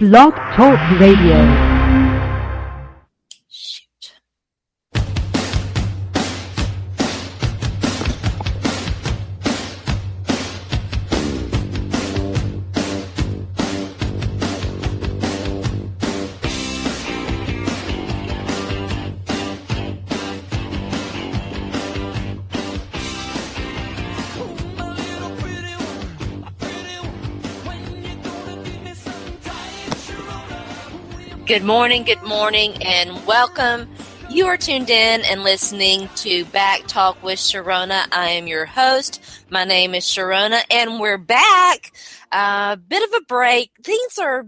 Blog Talk Radio. Good morning, and welcome. You are tuned in and listening to Back Talk with Sharona. I am your host. My name is Sharona, and we're back. Bit of a break. Things are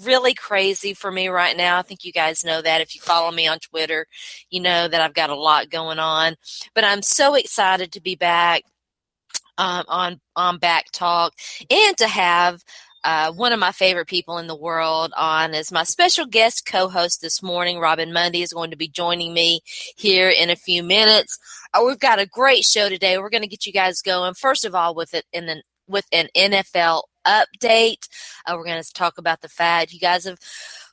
really crazy for me right now. I think you guys know that. If you follow me on Twitter, you know that I've got a lot going on. But I'm so excited to be back on Back Talk and to have one of my favorite people in the world on as my special guest co-host this morning. Robyn Mundy is going to be joining me here in a few minutes. We've got a great show today. We're going to get you guys going. First of all, with an NFL update. We're going to talk about the fact you guys have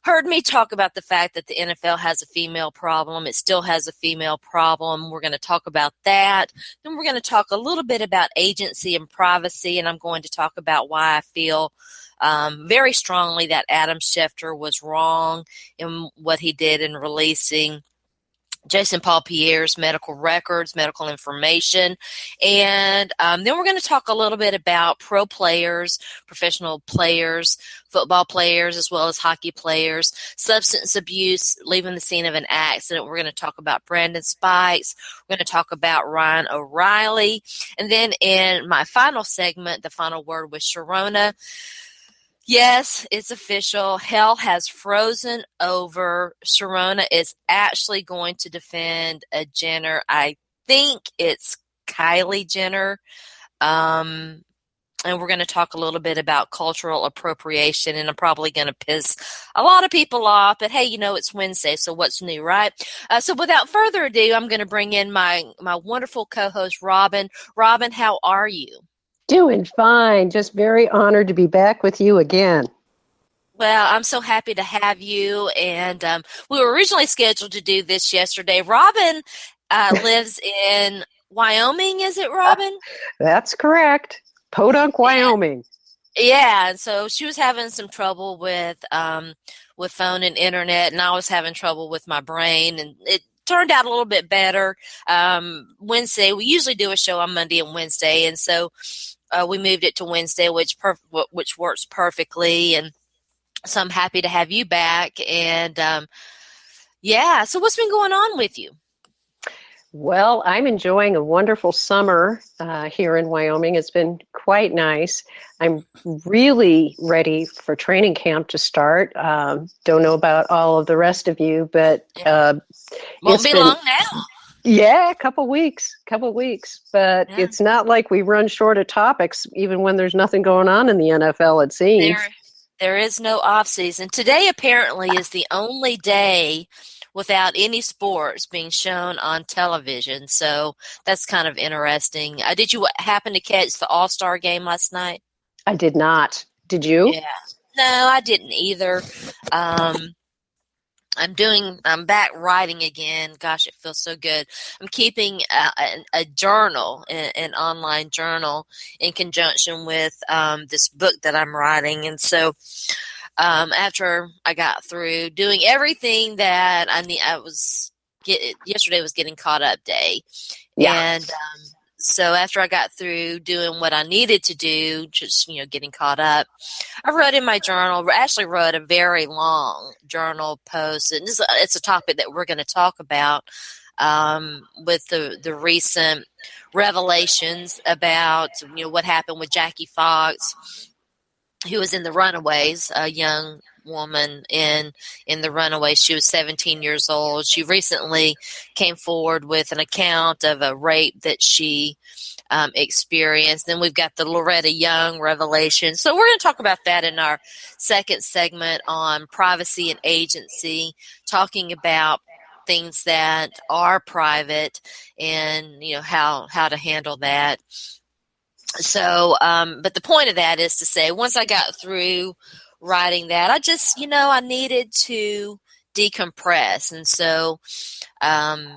heard me talk about the fact that the NFL has a female problem. It still has a female problem. We're going to talk about that. Then we're going to talk a little bit about agency and privacy, and I'm going to talk about why I feel very strongly that Adam Schefter was wrong in what he did in releasing Jason Pierre's medical records, medical information. And then we're going to talk a little bit about pro players, professional players, football players, as well as hockey players, substance abuse, leaving the scene of an accident. We're going to talk about Brandon Spikes. We're going to talk about Ryan O'Reilly. And then in my final segment, the final word with Sharona. Yes, it's official. Hell has frozen over. Sharona is actually going to defend a Jenner. I think it's Kylie Jenner. And we're going to talk a little bit about cultural appropriation, and I'm probably going to piss a lot of people off. But hey, you know, it's Wednesday, so what's new, right? So without further ado, I'm going to bring in my wonderful co-host, Robyn. Robyn, how are you? Doing fine. Just very honored to be back with you again. Well, I'm so happy to have you. And we were originally scheduled to do this yesterday. Robyn lives in Wyoming, is it, Robyn? That's correct. Podunk, Wyoming. Yeah, and so she was having some trouble with phone and internet, and I was having trouble with my brain, and it turned out a little bit better. Wednesday, we usually do a show on Monday and Wednesday, and so we moved it to Wednesday, which works perfectly. And so I'm happy to have you back. And yeah, so what's been going on with you? Well, I'm enjoying a wonderful summer here in Wyoming. It's been quite nice. I'm really ready for training camp to start. Don't know about all of the rest of you, but won't be long now. Yeah, a couple weeks, but It's not like we run short of topics, even when there's nothing going on in the NFL, it seems. There is no off season. Today apparently is the only day without any sports being shown on television, so that's kind of interesting. Did you happen to catch the All-Star game last night? I did not. Did you? Yeah. No, I didn't either. I'm back writing again. Gosh, it feels so good. I'm keeping a journal, an online journal, in conjunction with this book that I'm writing. And so after I got through doing everything that I need, yesterday was getting caught up day. Yeah. And so after I got through doing what I needed to do, just, getting caught up, I wrote in my journal, actually wrote a very long journal post. And it's a topic that we're going to talk about with the recent revelations about, what happened with Jackie Fox, who was in the Runaways, a young woman in the Runaways. She was 17 years old. She recently came forward with an account of a rape that she experienced. Then we've got the Loretta Young revelation. So we're going to talk about that in our second segment on privacy and agency, talking about things that are private and, how to handle that. So, but the point of that is to say, once I got through writing that. I just, I needed to decompress. And so I've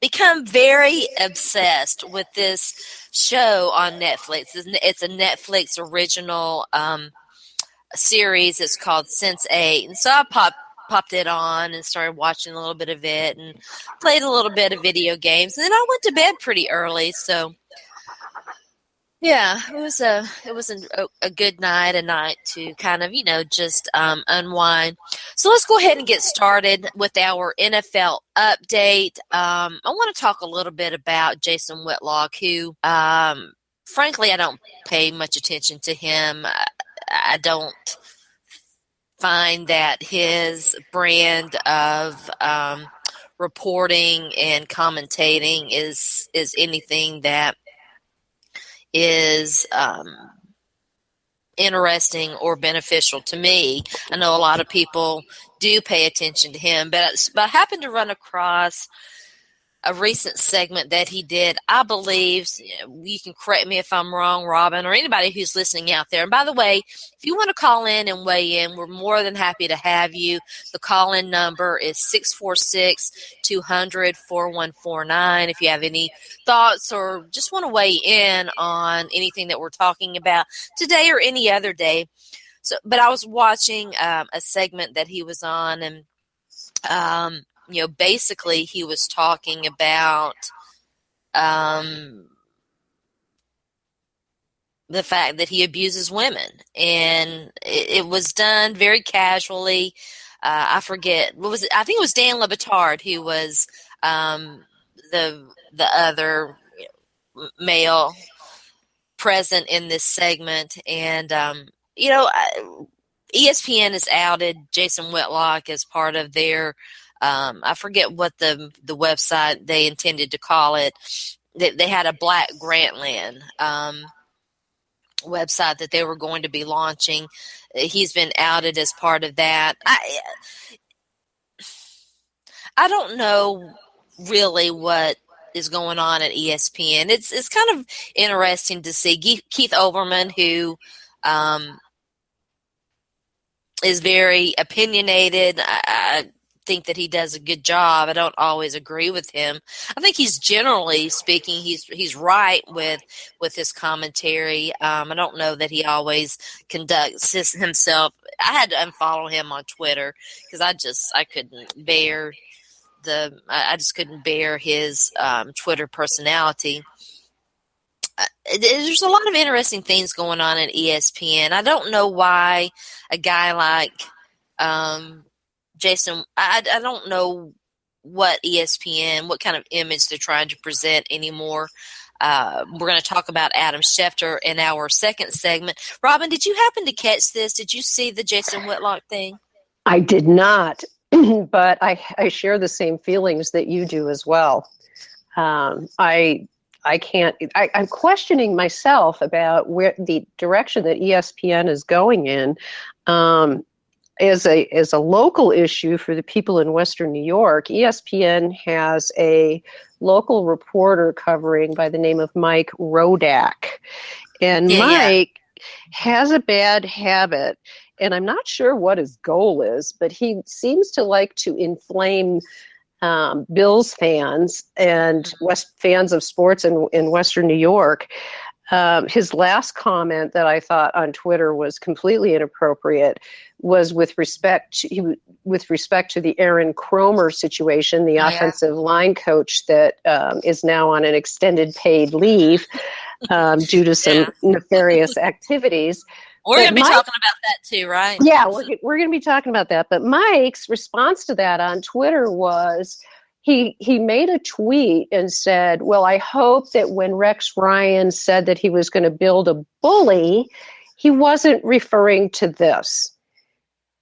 become very obsessed with this show on Netflix. It's a Netflix original series. It's called Sense8. And so I popped it on and started watching a little bit of it and played a little bit of video games. And then I went to bed pretty early. So yeah, it was a good night, a night to kind of, just unwind. So let's go ahead and get started with our NFL update. I want to talk a little bit about Jason Whitlock, who, frankly, I don't pay much attention to him. I don't find that his brand of reporting and commentating is anything that is interesting or beneficial to me. I know a lot of people do pay attention to him, but I happened to run across a recent segment that he did. I believe, you can correct me if I'm wrong, Robyn, or anybody who's listening out there. And by the way, if you want to call in and weigh in, we're more than happy to have you. The call-in number is 646-200-4149. If you have any thoughts or just want to weigh in on anything that we're talking about today or any other day. But I was watching a segment that he was on, and basically he was talking about the fact that he abuses women, and it was done very casually. I forget what was it. I think it was Dan Le Batard who was the other male present in this segment, and ESPN has outed Jason Whitlock as part of their I forget what the website they intended to call it. They had a Black Grantland website that they were going to be launching. He's been outed as part of that. I don't know really what is going on at ESPN. It's kind of interesting to see Keith Olbermann, who is very opinionated. I think that he does a good job. I don't always agree with him. I think he's generally speaking, he's right with his commentary. I don't know that he always conducts himself. I had to unfollow him on Twitter because I couldn't bear I just couldn't bear his Twitter personality. There's a lot of interesting things going on at ESPN. I don't know why a guy like Jason, I don't know what ESPN, what kind of image they're trying to present anymore. We're going to talk about Adam Schefter in our second segment. Robyn, did you happen to catch this? Did you see the Jason Whitlock thing? I did not, but I share the same feelings that you do as well. I'm questioning myself about where the direction that ESPN is going in. As a local issue for the people in Western New York, ESPN has a local reporter covering by the name of Mike Rodak. And Mike has a bad habit, and I'm not sure what his goal is, but he seems to like to inflame Bills fans and fans of sports in Western New York. His last comment that I thought on Twitter was completely inappropriate was with respect to the Aaron Kromer situation, the offensive line coach that is now on an extended paid leave due to some nefarious activities. We're going to be talking about that too, right? Yeah, we're going to be talking about that. But Mike's response to that on Twitter was, he made a tweet and said, well, I hope that when Rex Ryan said that he was going to build a bully, he wasn't referring to this.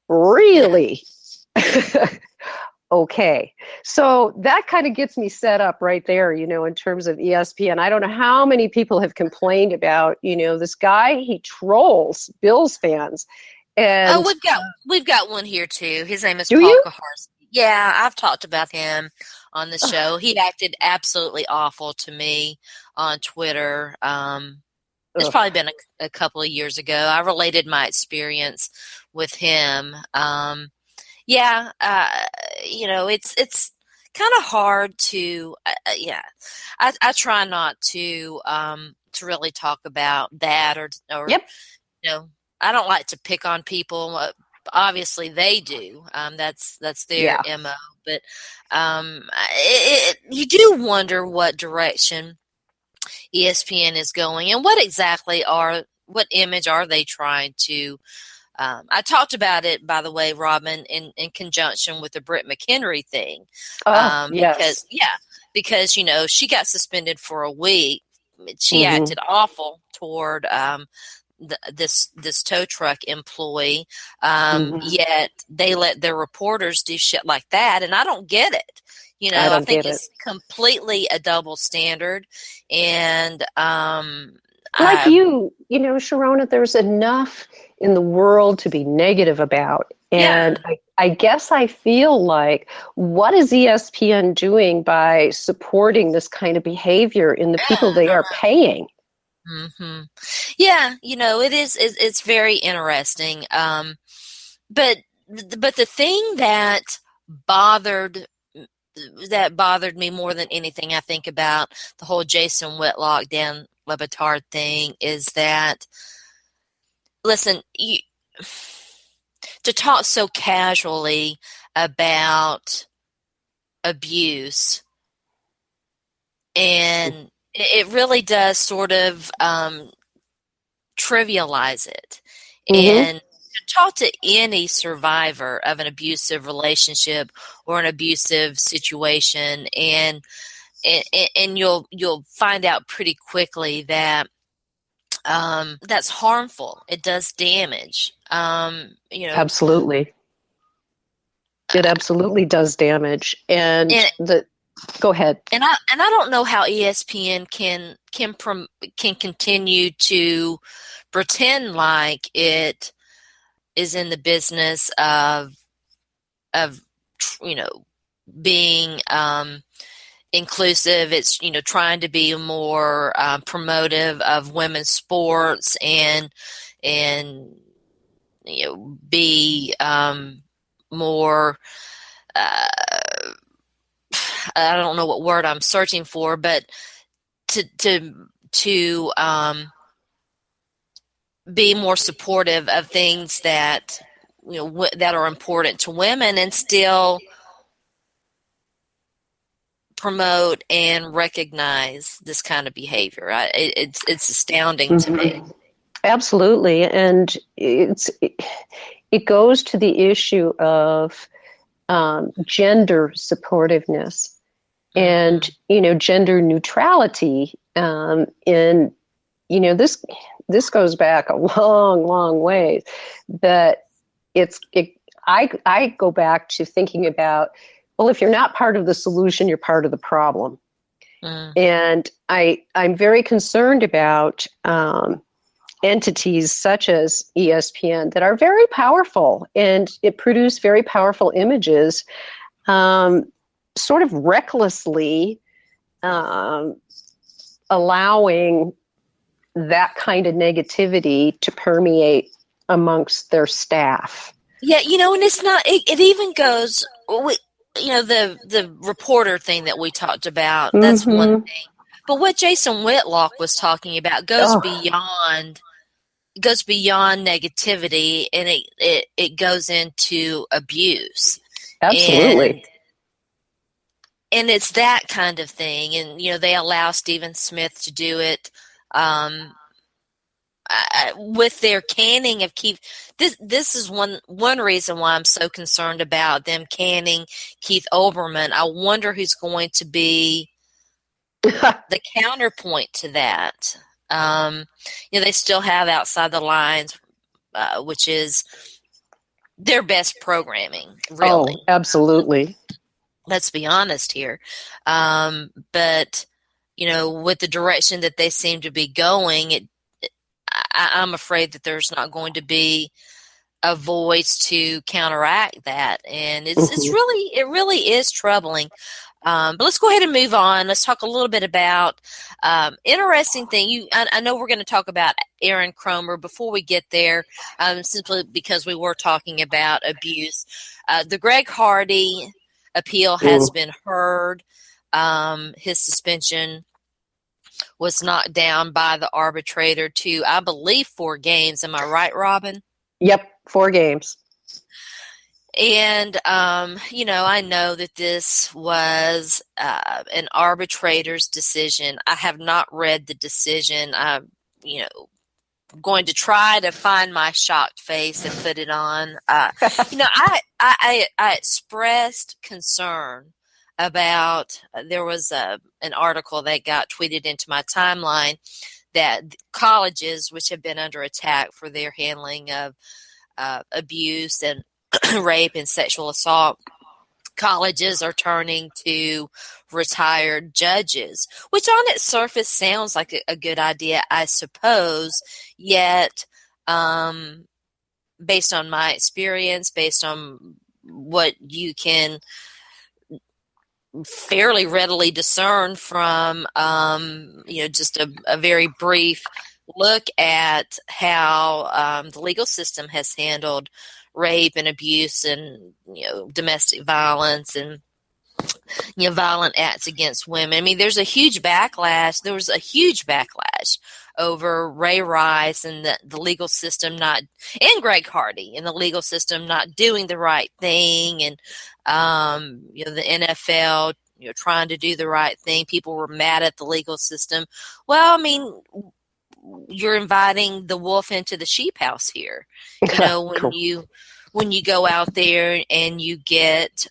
Really? Okay. So that kind of gets me set up right there, in terms of ESPN. I don't know how many people have complained about, this guy, he trolls Bills fans. And we've got one here too. His name is Do Paul you? Kaharski. Yeah, I've talked about him on the show. He acted absolutely awful to me on Twitter. It's probably been a couple of years ago. I related my experience with him. It's kind of hard to, I try not to really talk about that or Yep. I don't like to pick on people. Obviously they do. That's their MO, but you do wonder what direction ESPN is going and what image are they trying to I talked about it, by the way, Robyn, in conjunction with the Britt McHenry thing. Yes. Because she got suspended for a week. She acted awful toward this tow truck employee. Yet they let their reporters do shit like that, and I don't get it. I think it's completely a double standard, and Sharona, there's enough in the world to be negative about. And I guess I feel like, what is ESPN doing by supporting this kind of behavior in the people they are paying? Mm-hmm. Yeah, it's very interesting. But the thing that bothered me more than anything, I think, about the whole Jason Whitlock, Dan Le Batard thing is that, listen, to talk so casually about abuse, and it really does sort of trivialize it. And to talk to any survivor of an abusive relationship or an abusive situation, and you'll find out pretty quickly that that's harmful. It does damage. Absolutely. It absolutely does damage. Go ahead. And I don't know how ESPN can continue to pretend like it is in the business of being inclusive. It's trying to be more promotive of women's sports and be more I don't know what word I'm searching for, but to be more supportive of things that that are important to women, and still promote and recognize this kind of behavior. It's astounding to me. Absolutely, and it goes to the issue of gender supportiveness and gender neutrality. And this goes back a long way. But I go back to thinking about, well, if you're not part of the solution, you're part of the problem. And I'm very concerned about entities such as ESPN that are very powerful, and it produce very powerful images, sort of recklessly allowing that kind of negativity to permeate amongst their staff. Yeah, and it's not, it even goes, the reporter thing that we talked about, that's one thing. But what Jason Whitlock was talking about goes beyond negativity, and it goes into abuse. Absolutely. And it's that kind of thing. And, they allow Stephen Smith to do it with their canning of Keith. This is one reason why I'm so concerned about them canning Keith Olbermann. I wonder who's going to be the counterpoint to that. They still have Outside the Lines, which is their best programming, really. Oh, absolutely. Let's be honest here. But, with the direction that they seem to be going, I'm afraid that there's not going to be a voice to counteract that. And it really is troubling. But let's go ahead and move on. Let's talk a little bit about interesting thing. I know we're going to talk about Aaron Cromer before we get there, simply because we were talking about abuse. The Greg Hardy appeal has been heard. His suspension was knocked down by the arbitrator to, I believe, 4 games. Am I right, Robyn? Yep, 4 games. And, I know that this was an arbitrator's decision. I have not read the decision. I'm, going to try to find my shocked face and put it on. I expressed concern about, there was an article that got tweeted into my timeline that colleges, which have been under attack for their handling of abuse and rape and sexual assault, colleges are turning to retired judges, which on its surface sounds like a good idea, I suppose. Yet, based on my experience, based on what you can fairly readily discern from, just a very brief look at how the legal system has handled rape and abuse and domestic violence and violent acts against women. I mean, there's a huge backlash. There was a huge backlash over Ray Rice and the legal system and Greg Hardy and the legal system not doing the right thing, and the NFL trying to do the right thing. People were mad at the legal system. Well, I mean, you're inviting the wolf into the sheep house here. When you go out there and you get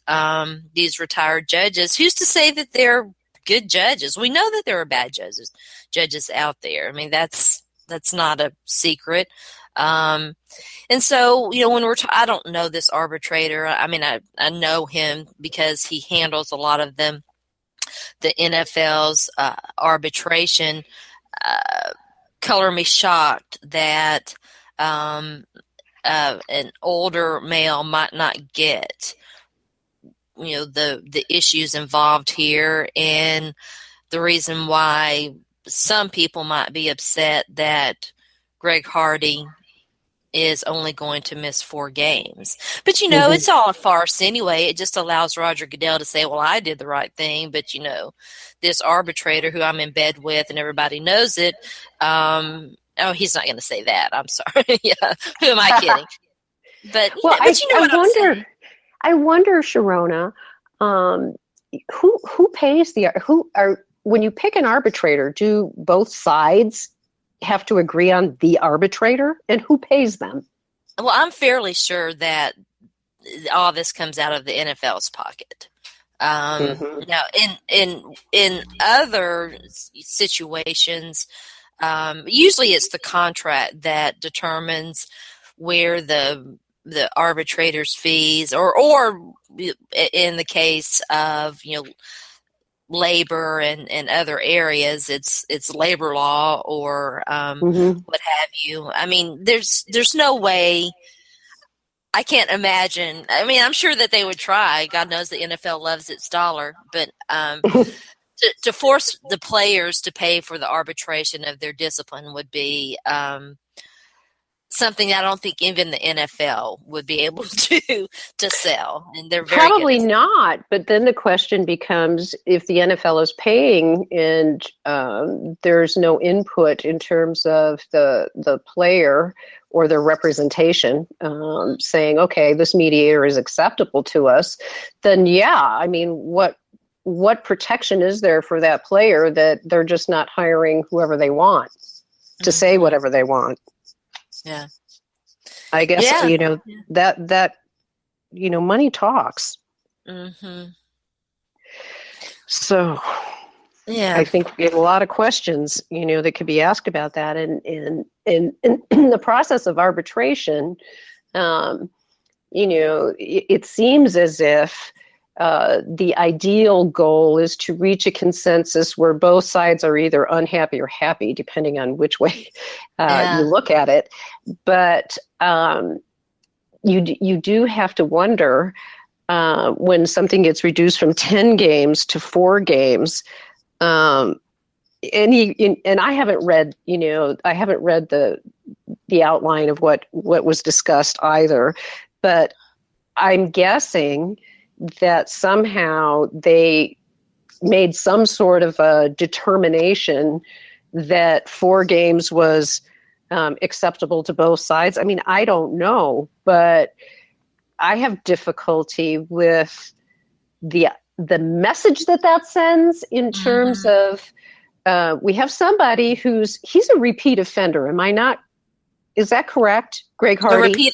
these retired judges, who's to say that they're good judges? We know that there are bad judges out there. I mean, that's not a secret. And so, when I don't know this arbitrator. I mean, I know him because he handles a lot of the NFL's arbitration. Color me shocked that an older male might not get the issues involved here, and the reason why some people might be upset that Greg Hardy is only going to miss 4 games. But it's all a farce anyway. It just allows Roger Goodell to say, well, I did the right thing, but this arbitrator who I'm in bed with and everybody knows it, oh, he's not going to say that. I'm sorry. Yeah. Who am I kidding? But, I wonder, Sharona, who pays when you pick an arbitrator, do both sides have to agree on the arbitrator, and who pays them? Well, I'm fairly sure that all this comes out of the NFL's pocket. Now, in other situations, usually it's the contract that determines where the arbitrator's fees, or in the case of labor and other areas, it's labor law or what have you. I mean, there's no way. I can't imagine. I mean, I'm sure that they would try. God knows the NFL loves its dollar, but to force the players to pay for the arbitration of their discipline would be something I don't think even the NFL would be able to sell. And they're very probably not. But then the question becomes, if the NFL is paying and there's no input in terms of the player or their representation saying, okay, this mediator is acceptable to us, then I mean, what protection is there for that player that they're just not hiring whoever they want to say whatever they want? Yeah. I guess, that money talks. Mm-hmm. So I think we have a lot of questions, that could be asked about that. And in the process of arbitration, it seems as if the ideal goal is to reach a consensus where both sides are either unhappy or happy, depending on which way you look at it. But you do have to wonder, when something gets reduced from 10 games to 4 games. And I haven't read, the outline of what was discussed either, but I'm guessing that somehow they made some sort of a determination that 4 games was acceptable to both sides. I mean, I don't know, but I have difficulty with the message that sends in terms of we have somebody he's a repeat offender. Am I not? Is that correct, Greg Hardy?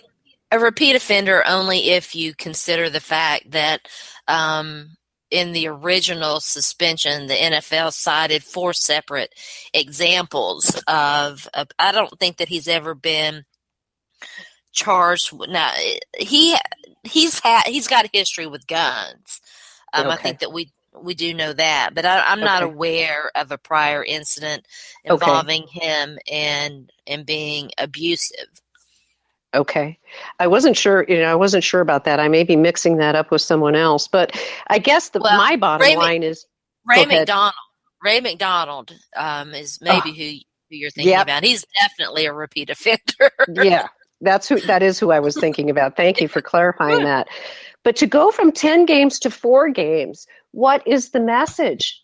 A repeat offender only if you consider the fact that in the original suspension, the NFL cited 4 separate examples of I don't think that he's ever been charged. Now he's got a history with guns. Okay. I think that we do know that, but I'm not aware of a prior incident involving him and being abusive. Okay. I wasn't sure about that. I may be mixing that up with someone else, but I guess my bottom line is Ray McDonald. Ray McDonald is maybe who you're thinking about. He's definitely a repeat offender. Yeah. That is who I was thinking about. Thank you for clarifying that. But to go from 10 games to 4 games, what is the message?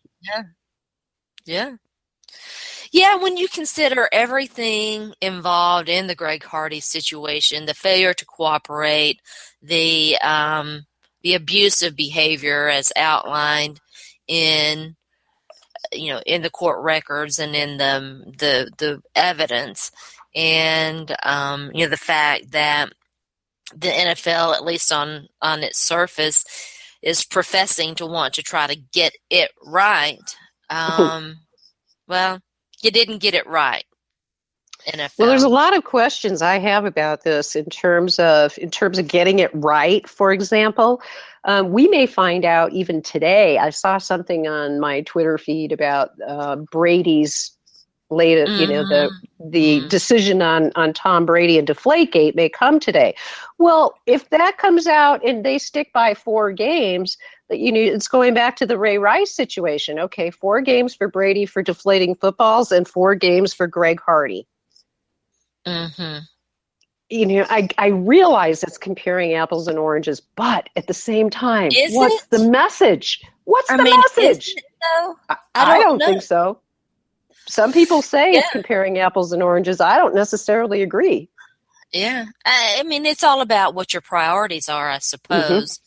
Yeah, when you consider everything involved in the Greg Hardy situation, the failure to cooperate, the abusive behavior as outlined in the court records and in the evidence, and the fact that the NFL, at least on its surface, is professing to want to try to get it right. Well, you didn't get it right, NFL. Well, there's a lot of questions I have about this in terms of getting it right. For example, we may find out even today. I saw something on my Twitter feed about Brady's latest, the decision on Tom Brady and Deflategate may come today. Well, if that comes out and they stick by 4 games, it's going back to the Ray Rice situation. Okay, 4 games for Brady for deflating footballs and 4 games for Greg Hardy. I realize it's comparing apples and oranges, but at the same time, what's the message? What's the message? I don't think so. Some people say it's comparing apples and oranges. I don't necessarily agree. Yeah. I mean, it's all about what your priorities are, I suppose.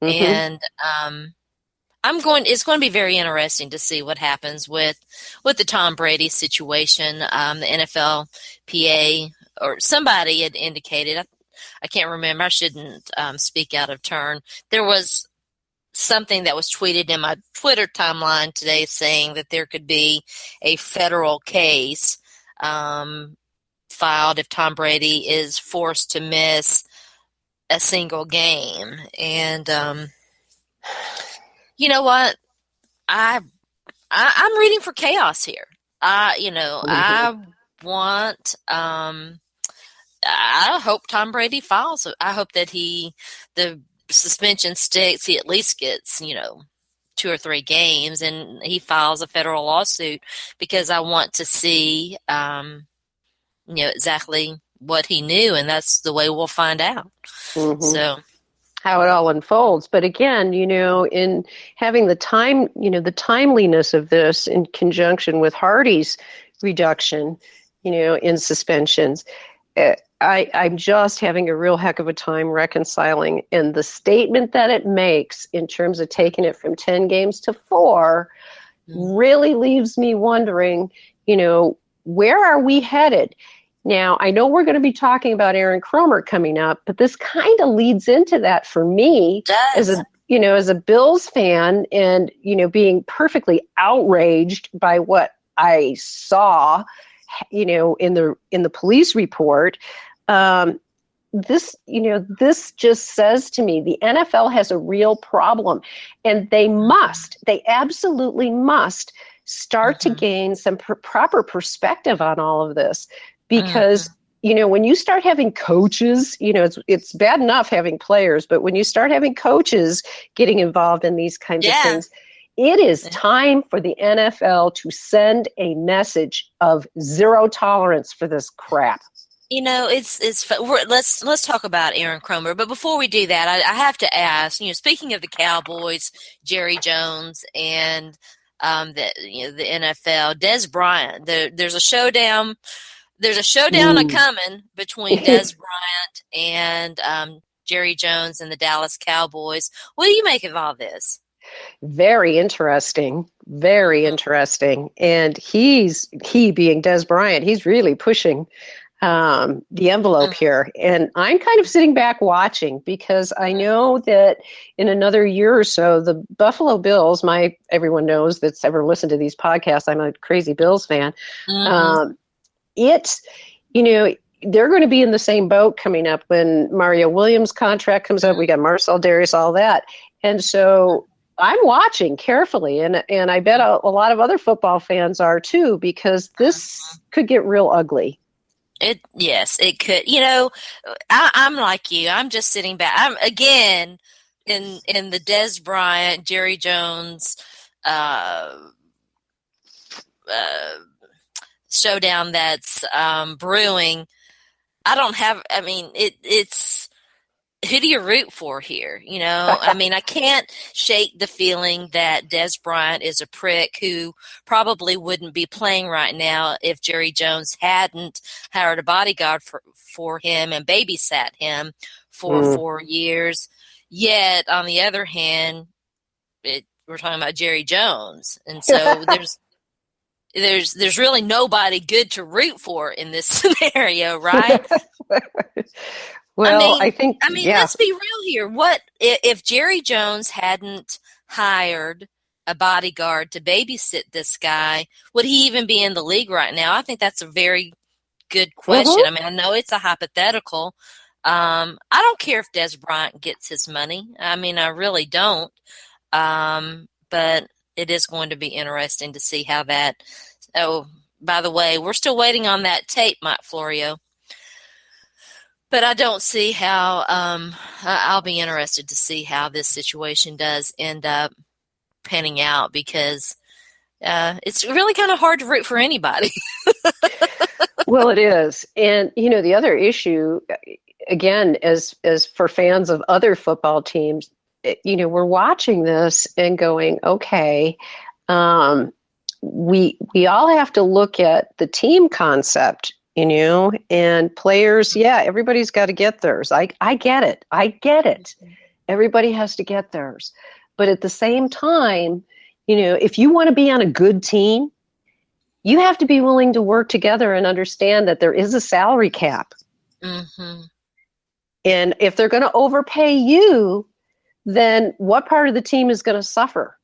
And it's going to be very interesting to see what happens with the Tom Brady situation. The NFLPA or somebody had indicated, I can't remember, I shouldn't speak out of turn. There was something that was tweeted in my Twitter timeline today saying that there could be a federal case filed if Tom Brady is forced to miss a single game. And you know what? I'm reading for chaos here. I want I hope Tom Brady files. I hope that the suspension sticks. He at least gets 2 or 3 games, and he files a federal lawsuit, because I want to see exactly what he knew, and that's the way we'll find out. So how it all unfolds. But again, in having the timeliness of this in conjunction with Hardy's reduction, in suspensions, I'm just having a real heck of a time reconciling. And the statement that it makes in terms of taking it from 10 games to 4 really leaves me wondering, where are we headed? Now, I know we're going to be talking about Aaron Cromer coming up, but this kind of leads into that for me as a Bills fan, and, being perfectly outraged by what I saw, in the police report. This just says to me, the NFL has a real problem, and they absolutely must start to gain some proper perspective on all of this, because when you start having coaches, it's bad enough having players, but when you start having coaches getting involved in these kinds of things, it is time for the NFL to send a message of zero tolerance for this crap. Let's talk about Aaron Cromer. But before we do that, I have to ask. Speaking of the Cowboys, Jerry Jones, and the NFL, Des Bryant. There's a showdown. There's a showdown coming between Des Bryant and Jerry Jones and the Dallas Cowboys. What do you make of all this? Very interesting. Very interesting. And he being Des Bryant, he's really pushing the envelope here. And I'm kind of sitting back watching because I know that in another year or so, the Buffalo Bills, everyone knows that's ever listened to these podcasts, I'm a crazy Bills fan. They're going to be in the same boat coming up when Mario Williams' contract comes up. We got Marcel Darius, all that. And so I'm watching carefully, and I bet a lot of other football fans are too, because this could get real ugly. Yes, it could. I'm like you. I'm just sitting back. I'm again in the Des Bryant, Jerry Jones showdown that's brewing. It's who do you root for here? I can't shake the feeling that Des Bryant is a prick who probably wouldn't be playing right now if Jerry Jones hadn't hired a bodyguard for him and babysat him for 4 years. Yet, on the other hand, we're talking about Jerry Jones. And so there's really nobody good to root for in this scenario, right? Well, I think let's be real here. What if Jerry Jones hadn't hired a bodyguard to babysit this guy? Would he even be in the league right now? I think that's a very good question. I know it's a hypothetical. I don't care if Des Bryant gets his money. I really don't. But it is going to be interesting to see how that. Oh, by the way, we're still waiting on that tape, Mike Florio. But I don't see how. I'll be interested to see how this situation does end up panning out, because it's really kind of hard to root for anybody. Well, it is. And, the other issue, again, as for fans of other football teams, we're watching this and going, okay, we all have to look at the team concept, and players. Yeah, everybody's got to get theirs. I get it. Everybody has to get theirs. But at the same time, if you want to be on a good team, you have to be willing to work together and understand that there is a salary cap. And if they're going to overpay you, then what part of the team is going to suffer?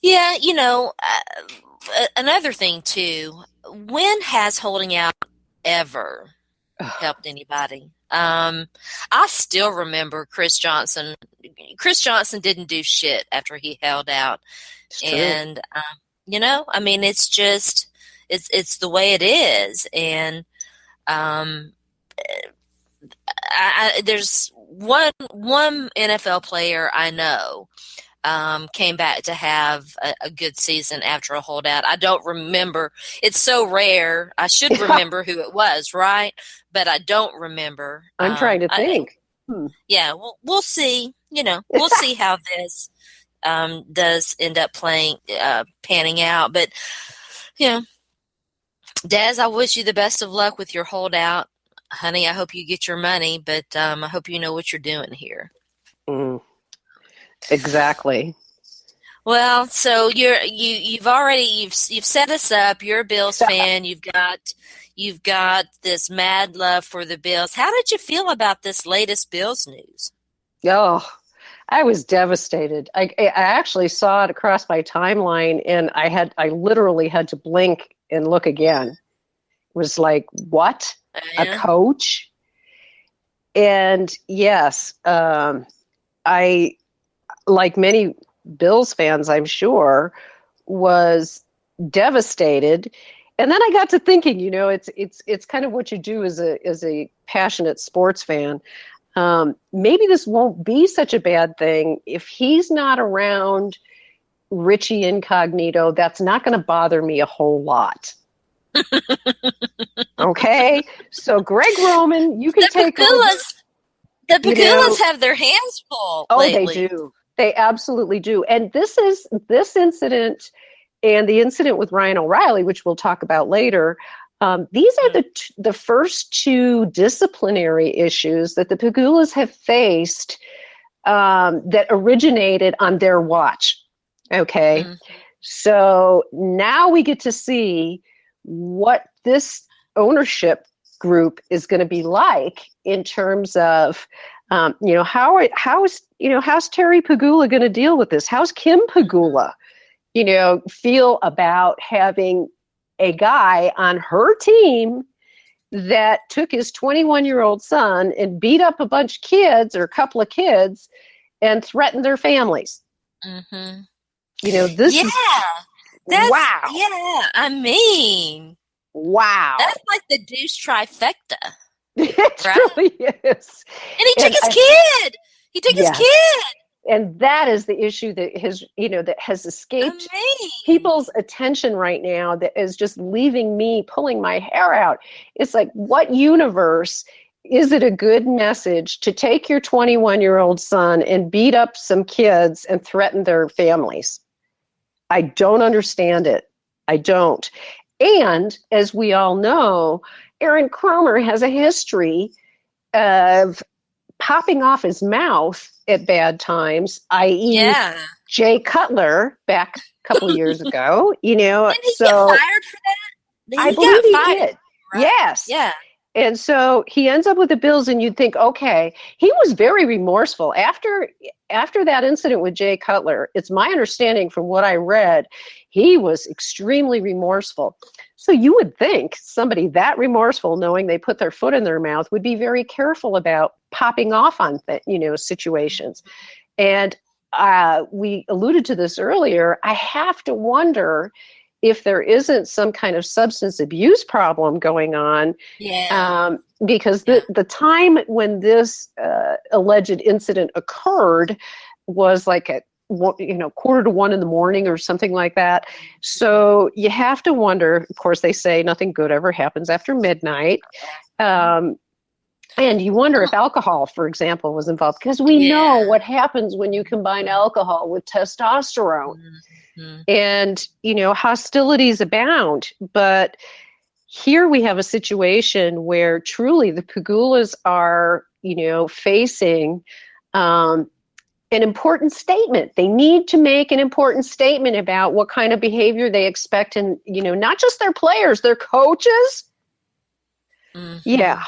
Yeah, another thing too, when has holding out ever helped anybody? I still remember Chris Johnson. Chris Johnson didn't do shit after he held out. And, it's just, it's the way it is. And there's one NFL player I know came back to have a good season after a holdout. I don't remember. It's so rare. I should remember who it was, right? But I don't remember. I'm trying to think. Yeah, we'll see. We'll see how this does end up panning out. But, Des, I wish you the best of luck with your holdout. Honey, I hope you get your money, but I hope you know what you're doing here. Exactly. Well, so you've set us up. You're a Bills fan. You've got this mad love for the Bills. How did you feel about this latest Bills news? Oh, I was devastated. I actually saw it across my timeline, and I literally had to blink and look again. It was like, what? A coach? And yes, I, like many Bills fans, I'm sure, was devastated. And then I got to thinking, it's kind of what you do as a passionate sports fan. Maybe this won't be such a bad thing if he's not around Richie Incognito. That's not going to bother me a whole lot. Okay, so Greg Roman, you can take over. The Pagulas have their hands full. Oh, lately. They do. They absolutely do. And this incident and the incident with Ryan O'Reilly, which we'll talk about later. These are the first two disciplinary issues that the Pagulas have faced that originated on their watch. Okay, so now we get to see what this ownership group is going to be like in terms of, how's Terry Pagula going to deal with this? How's Kim Pagula, feel about having a guy on her team that took his 21-year-old son and beat up a bunch of kids or a couple of kids and threatened their families? Mm-hmm. This is wow. Yeah, I mean, wow. That's like the deuce trifecta. It right? really is. And he took his kid. He took his kid. And that is the issue that has escaped people's attention right now, that is just leaving me pulling my hair out. It's like, what universe is it a good message to take your 21-year-old son and beat up some kids and threaten their families? I don't understand it. I don't. And as we all know, Aaron Cromer has a history of popping off his mouth at bad times, i.e. Jay Cutler back a couple of years ago. Didn't he get fired for that? I believe he did. Right? Yes. Yeah. And so he ends up with the Bills, and you'd think, okay, he was very remorseful. After that incident with Jay Cutler, it's my understanding from what I read, he was extremely remorseful. So you would think somebody that remorseful, knowing they put their foot in their mouth, would be very careful about popping off on situations. And we alluded to this earlier. I have to wonder if there isn't some kind of substance abuse problem going on. Because the time when this alleged incident occurred was like at 1:45 in the morning or something like that. So you have to wonder. Of course, they say nothing good ever happens after midnight. And you wonder if alcohol, for example, was involved, because we know what happens when you combine alcohol with testosterone. And, hostilities abound. But here we have a situation where truly the Pagulas are, facing an important statement. They need to make an important statement about what kind of behavior they expect in, not just their players, their coaches. Yeah.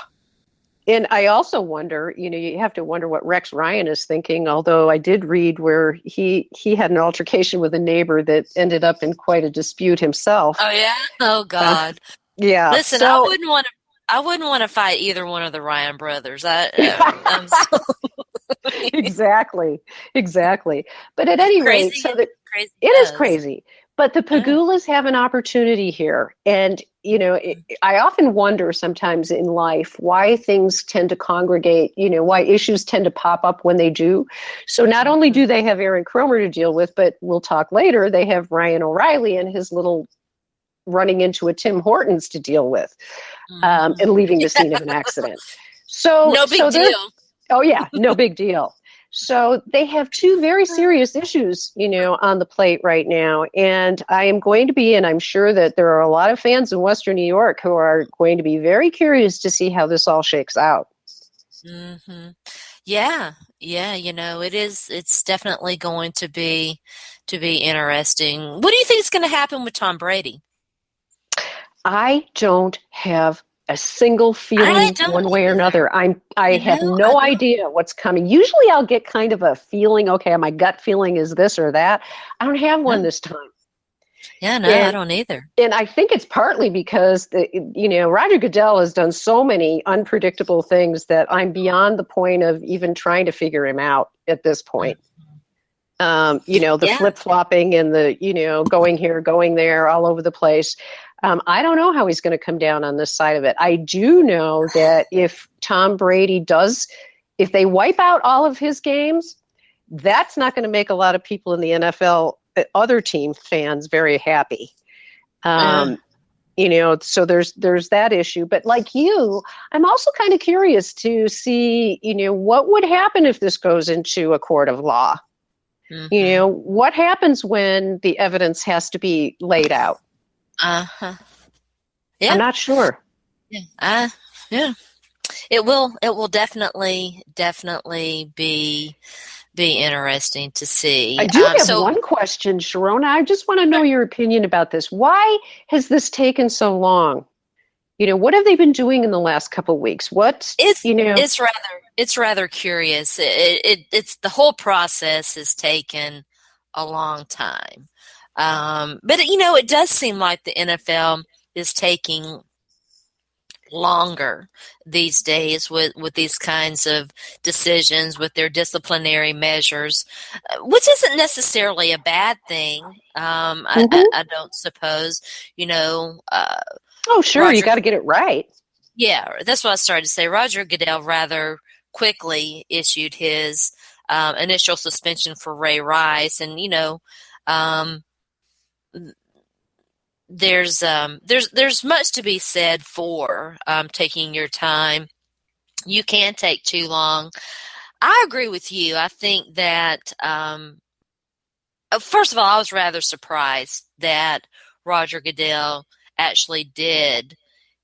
And I also wonder, you have to wonder what Rex Ryan is thinking, although I did read where he had an altercation with a neighbor that ended up in quite a dispute himself. Oh, yeah? Oh, God. Yeah. Listen, I wouldn't want to fight either one of the Ryan brothers. Exactly. But at any rate, it is crazy. But the Pagulas have an opportunity here. And, I often wonder sometimes in life why things tend to congregate, why issues tend to pop up when they do. So not only do they have Aaron Cromer to deal with, but we'll talk later, they have Ryan O'Reilly and his little running into a Tim Hortons to deal with and leaving the scene of an accident. So no big deal. Oh, yeah, no big deal. So they have two very serious issues, on the plate right now. And I am going to be, and I'm sure that there are a lot of fans in Western New York who are going to be very curious to see how this all shakes out. Mm-hmm. Yeah. It's definitely going to be interesting. What do you think is going to happen with Tom Brady? I don't have a single feeling one way or another. I have no idea what's coming. Usually I'll get kind of a feeling, okay, my gut feeling is this or that. I don't have one this time. Yeah, no, I don't either. And I think it's partly because Roger Goodell has done so many unpredictable things that I'm beyond the point of even trying to figure him out at this point. The flip-flopping and the, going here, going there, all over the place. I don't know how he's going to come down on this side of it. I do know that if Tom Brady if they wipe out all of his games, that's not going to make a lot of people in the NFL, other team fans, very happy. So there's that issue. But like you, I'm also kind of curious to see, what would happen if this goes into a court of law? Mm-hmm. What happens when the evidence has to be laid out? Yeah. I'm not sure. Yeah. Yeah. It will definitely be interesting to see. I do have one question, Sharona. I just want to know your opinion about this. Why has this taken so long? What have they been doing in the last couple of weeks? It's rather curious. It's the whole process has taken a long time. But it does seem like the NFL is taking longer these days with these kinds of decisions, with their disciplinary measures, which isn't necessarily a bad thing. I don't suppose, oh, sure. You got to get it right. Yeah, that's what I started to say. Roger Goodell rather quickly issued his initial suspension for Ray Rice, and there's much to be said for taking your time. You can take too long. I agree with you. I think that first of all, I was rather surprised that Roger Goodell actually did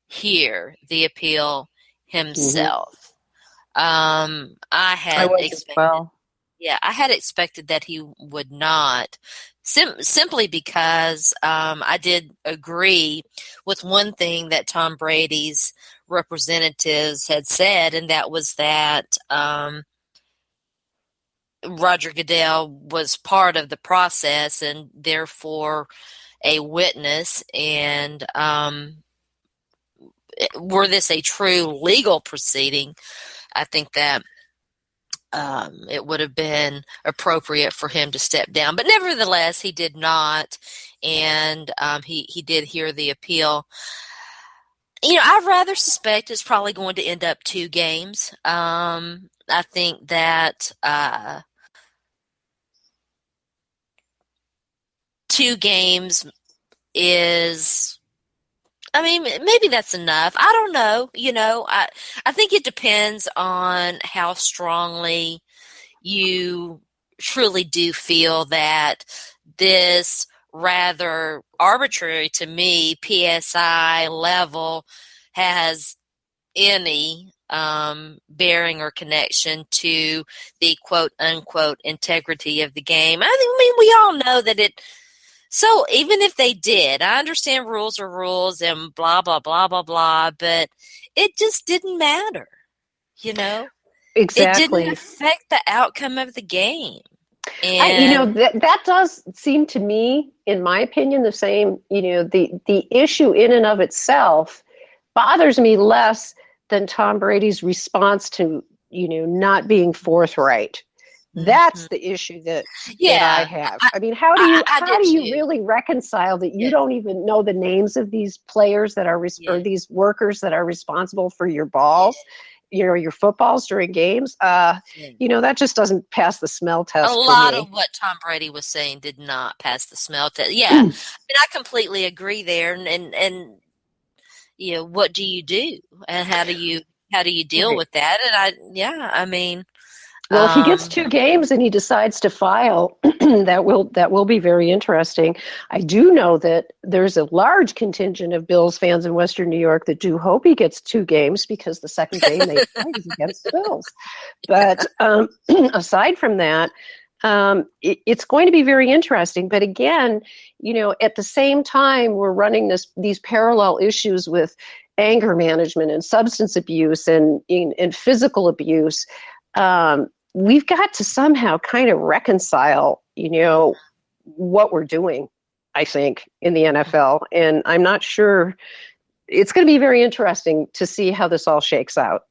hear the appeal himself. I had expected that he would not. Simply because I did agree with one thing that Tom Brady's representatives had said, and that was that Roger Goodell was part of the process and therefore a witness, and were this a true legal proceeding, I think that it would have been appropriate for him to step down. But nevertheless, he did not, and he did hear the appeal. I rather suspect it's probably going to end up 2 games. I think that 2 games is... maybe that's enough. I don't know. I think it depends on how strongly you truly do feel that this rather arbitrary, to me, PSI level has any bearing or connection to the quote unquote integrity of the game. We all know that it. So even if they did, I understand rules are rules and blah, blah, blah, blah, blah, but it just didn't matter, Exactly. It didn't affect the outcome of the game. And that does seem to me, in my opinion, the same. The issue in and of itself bothers me less than Tom Brady's response to, not being forthright. That's the issue that I have. How do you really reconcile that you don't even know the names of these players that are or these workers that are responsible for your balls, your footballs during games? That just doesn't pass the smell test. A lot of what Tom Brady was saying did not pass the smell test. Yeah, I completely agree there. And what do you do, and how do you deal with that? And well, if he gets 2 games and he decides to file, that will be very interesting. I do know that there's a large contingent of Bills fans in Western New York that do hope he gets 2 games because the second game they play is against the Bills. But aside from that, it's going to be very interesting. But again, at the same time, we're running these parallel issues with anger management and substance abuse and physical abuse. We've got to somehow kind of reconcile, what we're doing, I think, in the NFL. And I'm not sure. It's going to be very interesting to see how this all shakes out.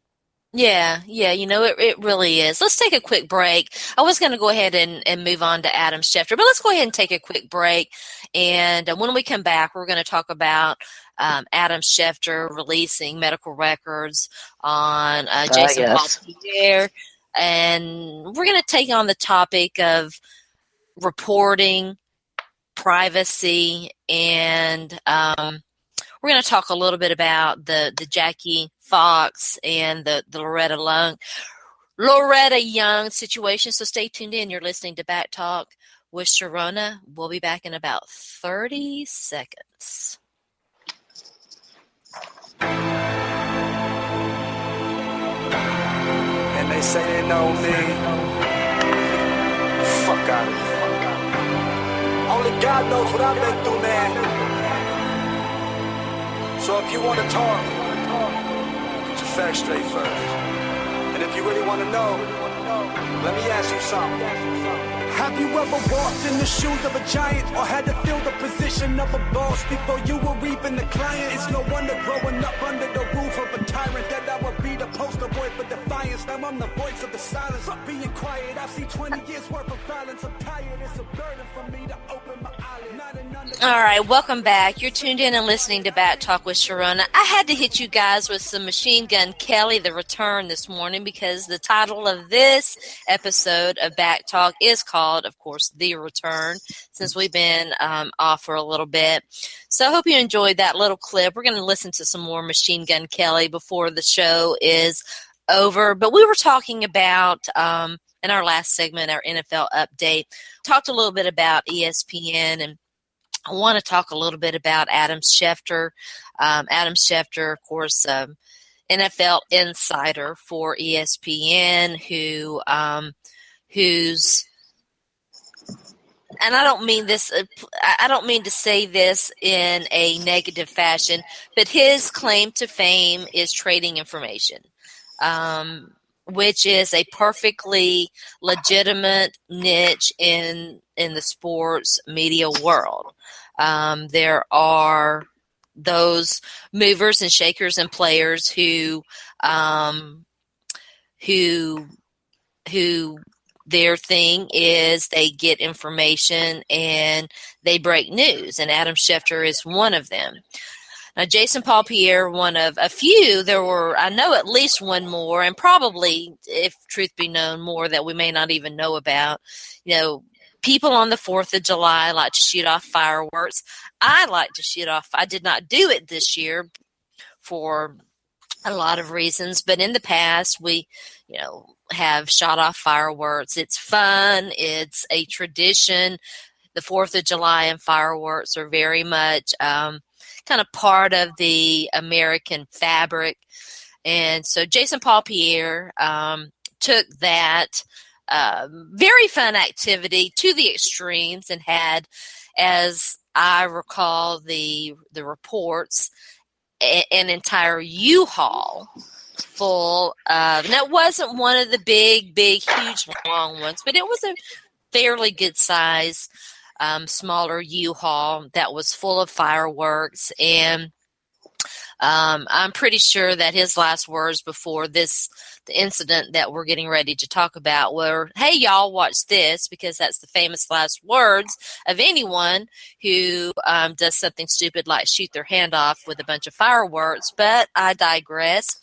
Yeah, it really is. Let's take a quick break. I was going to go ahead and move on to Adam Schefter, but let's go ahead and take a quick break. And when we come back, we're going to talk about Adam Schefter releasing medical records on Jason Paul Yes. Pierre. And we're going to take on the topic of reporting, privacy, and we're going to talk a little bit about the Jackie Fox and the Loretta Young situation. So stay tuned in. You're listening to Back Talk with Sharona. We'll be back in about 30 seconds. And they say they know me. Fuck out of here. Only God knows what I've been through, man. So if you want to talk, get your facts straight first. And if you really want to know, let me ask you something. Have you ever walked in the shoes of a giant or had to fill the position of a boss before you were even the client? It's no wonder growing up under the roof of a tyrant that I would be the poster boy for defiance. Now I'm the voice of the silence. Fuck being quiet. I've seen 20 years worth of violence. I'm tired. It's a burden for me to open my eyelids. All right, welcome back. You're tuned in and listening to Back Talk with Sharona. I had to hit you guys with some Machine Gun Kelly, The Return, this morning because the title of this episode of Back Talk is called, of course, The Return, since we've been off for a little bit. So I hope you enjoyed that little clip. We're going to listen to some more Machine Gun Kelly before the show is over. But we were talking about, in our last segment, our NFL update, talked a little bit about ESPN, and I want to talk a little bit about Adam Schefter. Adam Schefter, of course, NFL insider for ESPN, who's, and I don't mean this, I don't mean to say this in a negative fashion, but his claim to fame is trading information, which is a perfectly legitimate niche in the sports media world. There are those movers and shakers and players who their thing is they get information and they break news, and Adam Schefter is one of them. Now, Jason Paul Pierre, one of a few. There were, I know, at least one more, and probably, if truth be known, more that we may not even know about. People on the 4th of July like to shoot off fireworks. I like to shoot off. I did not do it this year for a lot of reasons, but in the past, we, have shot off fireworks. It's fun. It's a tradition. The 4th of July and fireworks are very much kind of part of the American fabric. And so Jason Paul Pierre took that very fun activity to the extremes and had, as I recall the reports, an entire U-Haul full of, and it wasn't one of the big, huge, long ones, but it was a fairly good size, smaller U-Haul that was full of fireworks. And I'm pretty sure that his last words before the incident that we're getting ready to talk about were, "Hey, y'all, watch this," because that's the famous last words of anyone who does something stupid like shoot their hand off with a bunch of fireworks. But I digress.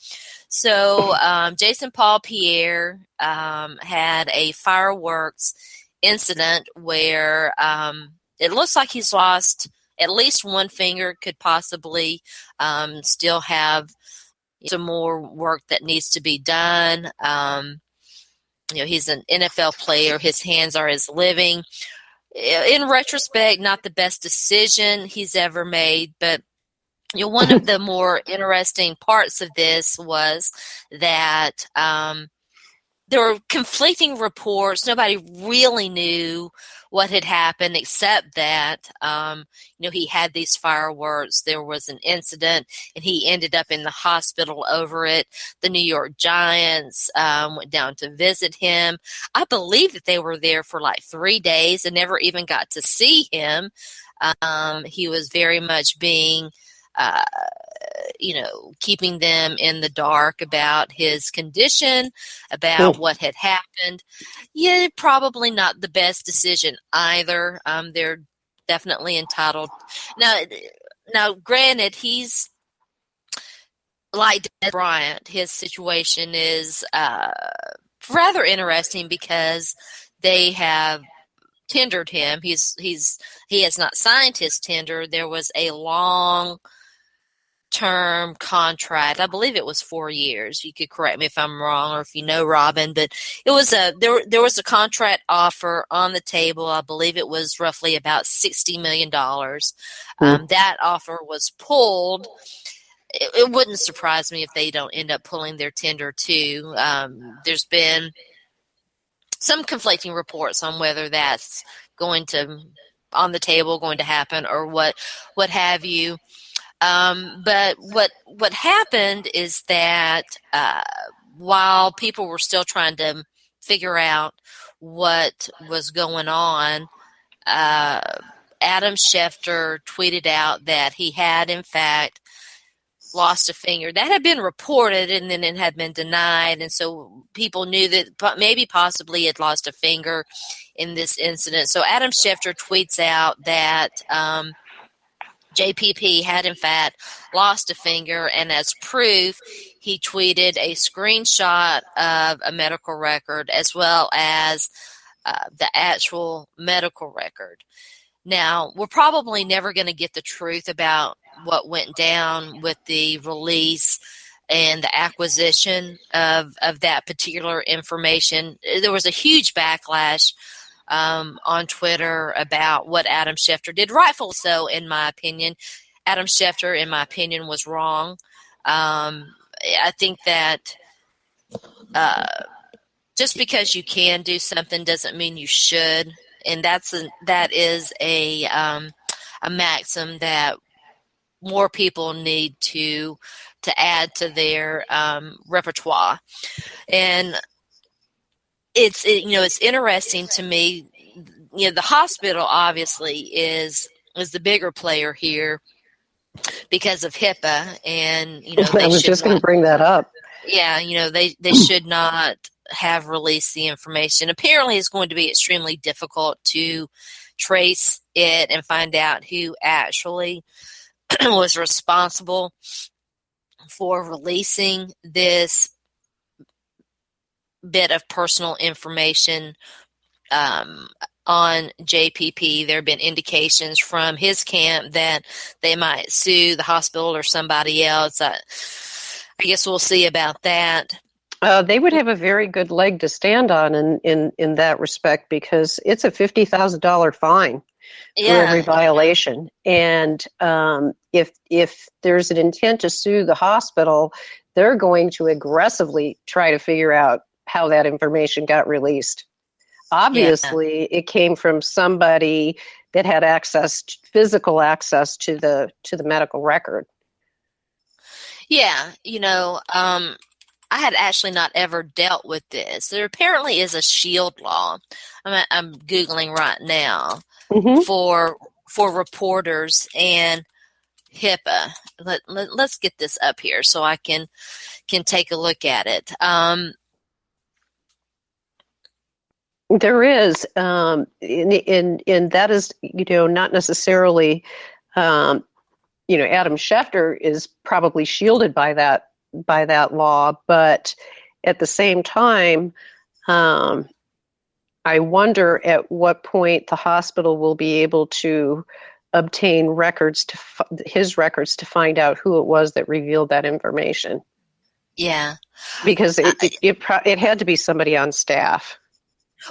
So Jason Paul Pierre had a fireworks incident where it looks like he's lost at least one finger, could possibly still have some more work that needs to be done. He's an NFL player. His hands are his living. In retrospect, not the best decision he's ever made, but one of the more interesting parts of this was that there were conflicting reports. Nobody really knew what had happened except that, he had these fireworks. There was an incident and he ended up in the hospital over it. The New York Giants went down to visit him. I believe that they were there for like 3 days and never even got to see him. He was very much being keeping them in the dark about his condition, about what had happened. Yeah, probably not the best decision either. They're definitely entitled. Now, granted, he's like Dez Bryant. His situation is rather interesting because they have tendered him. He has not signed his tender. There was a long-term contract. I believe it was 4 years. You could correct me if I'm wrong, or if you know, Robyn, but it was there was a contract offer on the table. I believe it was roughly about $60 million. That offer was pulled. It wouldn't surprise me if they don't end up pulling their tender too. There's been some conflicting reports on whether that's going to on the table, going to happen, or what have you. But what happened is that while people were still trying to figure out what was going on, Adam Schefter tweeted out that he had, in fact, lost a finger. That had been reported, and then it had been denied, and so people knew that maybe possibly he had lost a finger in this incident. So Adam Schefter tweets out that JPP had, in fact, lost a finger, and as proof, he tweeted a screenshot of a medical record as well as the actual medical record. Now, we're probably never going to get the truth about what went down with the release and the acquisition of that particular information. There was a huge backlash on Twitter about what Adam Schefter did, rightfully so, in my opinion. Adam Schefter, in my opinion, was wrong. I think that just because you can do something doesn't mean you should, and that is a maxim that more people need to add to their repertoire. And it's interesting to me. The hospital obviously is the bigger player here because of HIPAA, and I was just going to bring that up. Yeah, they should not have released the information. Apparently, it's going to be extremely difficult to trace it and find out who actually was responsible for releasing this bit of personal information on JPP. There have been indications from his camp that they might sue the hospital or somebody else. I guess we'll see about that. They would have a very good leg to stand on in that respect, because it's a $50,000 fine for every violation. And if there's an intent to sue the hospital, they're going to aggressively try to figure out how that information got released. Obviously, it came from somebody that had physical access to the medical record. Yeah, I had actually not ever dealt with this. There apparently is a shield law. I'm Googling right now for reporters and HIPAA. Let's get this up here so I can take a look at it. There is, and that is, not necessarily, Adam Schefter is probably shielded by that law, but at the same time, I wonder at what point the hospital will be able to obtain his records to find out who it was that revealed that information. Yeah, because it had to be somebody on staff.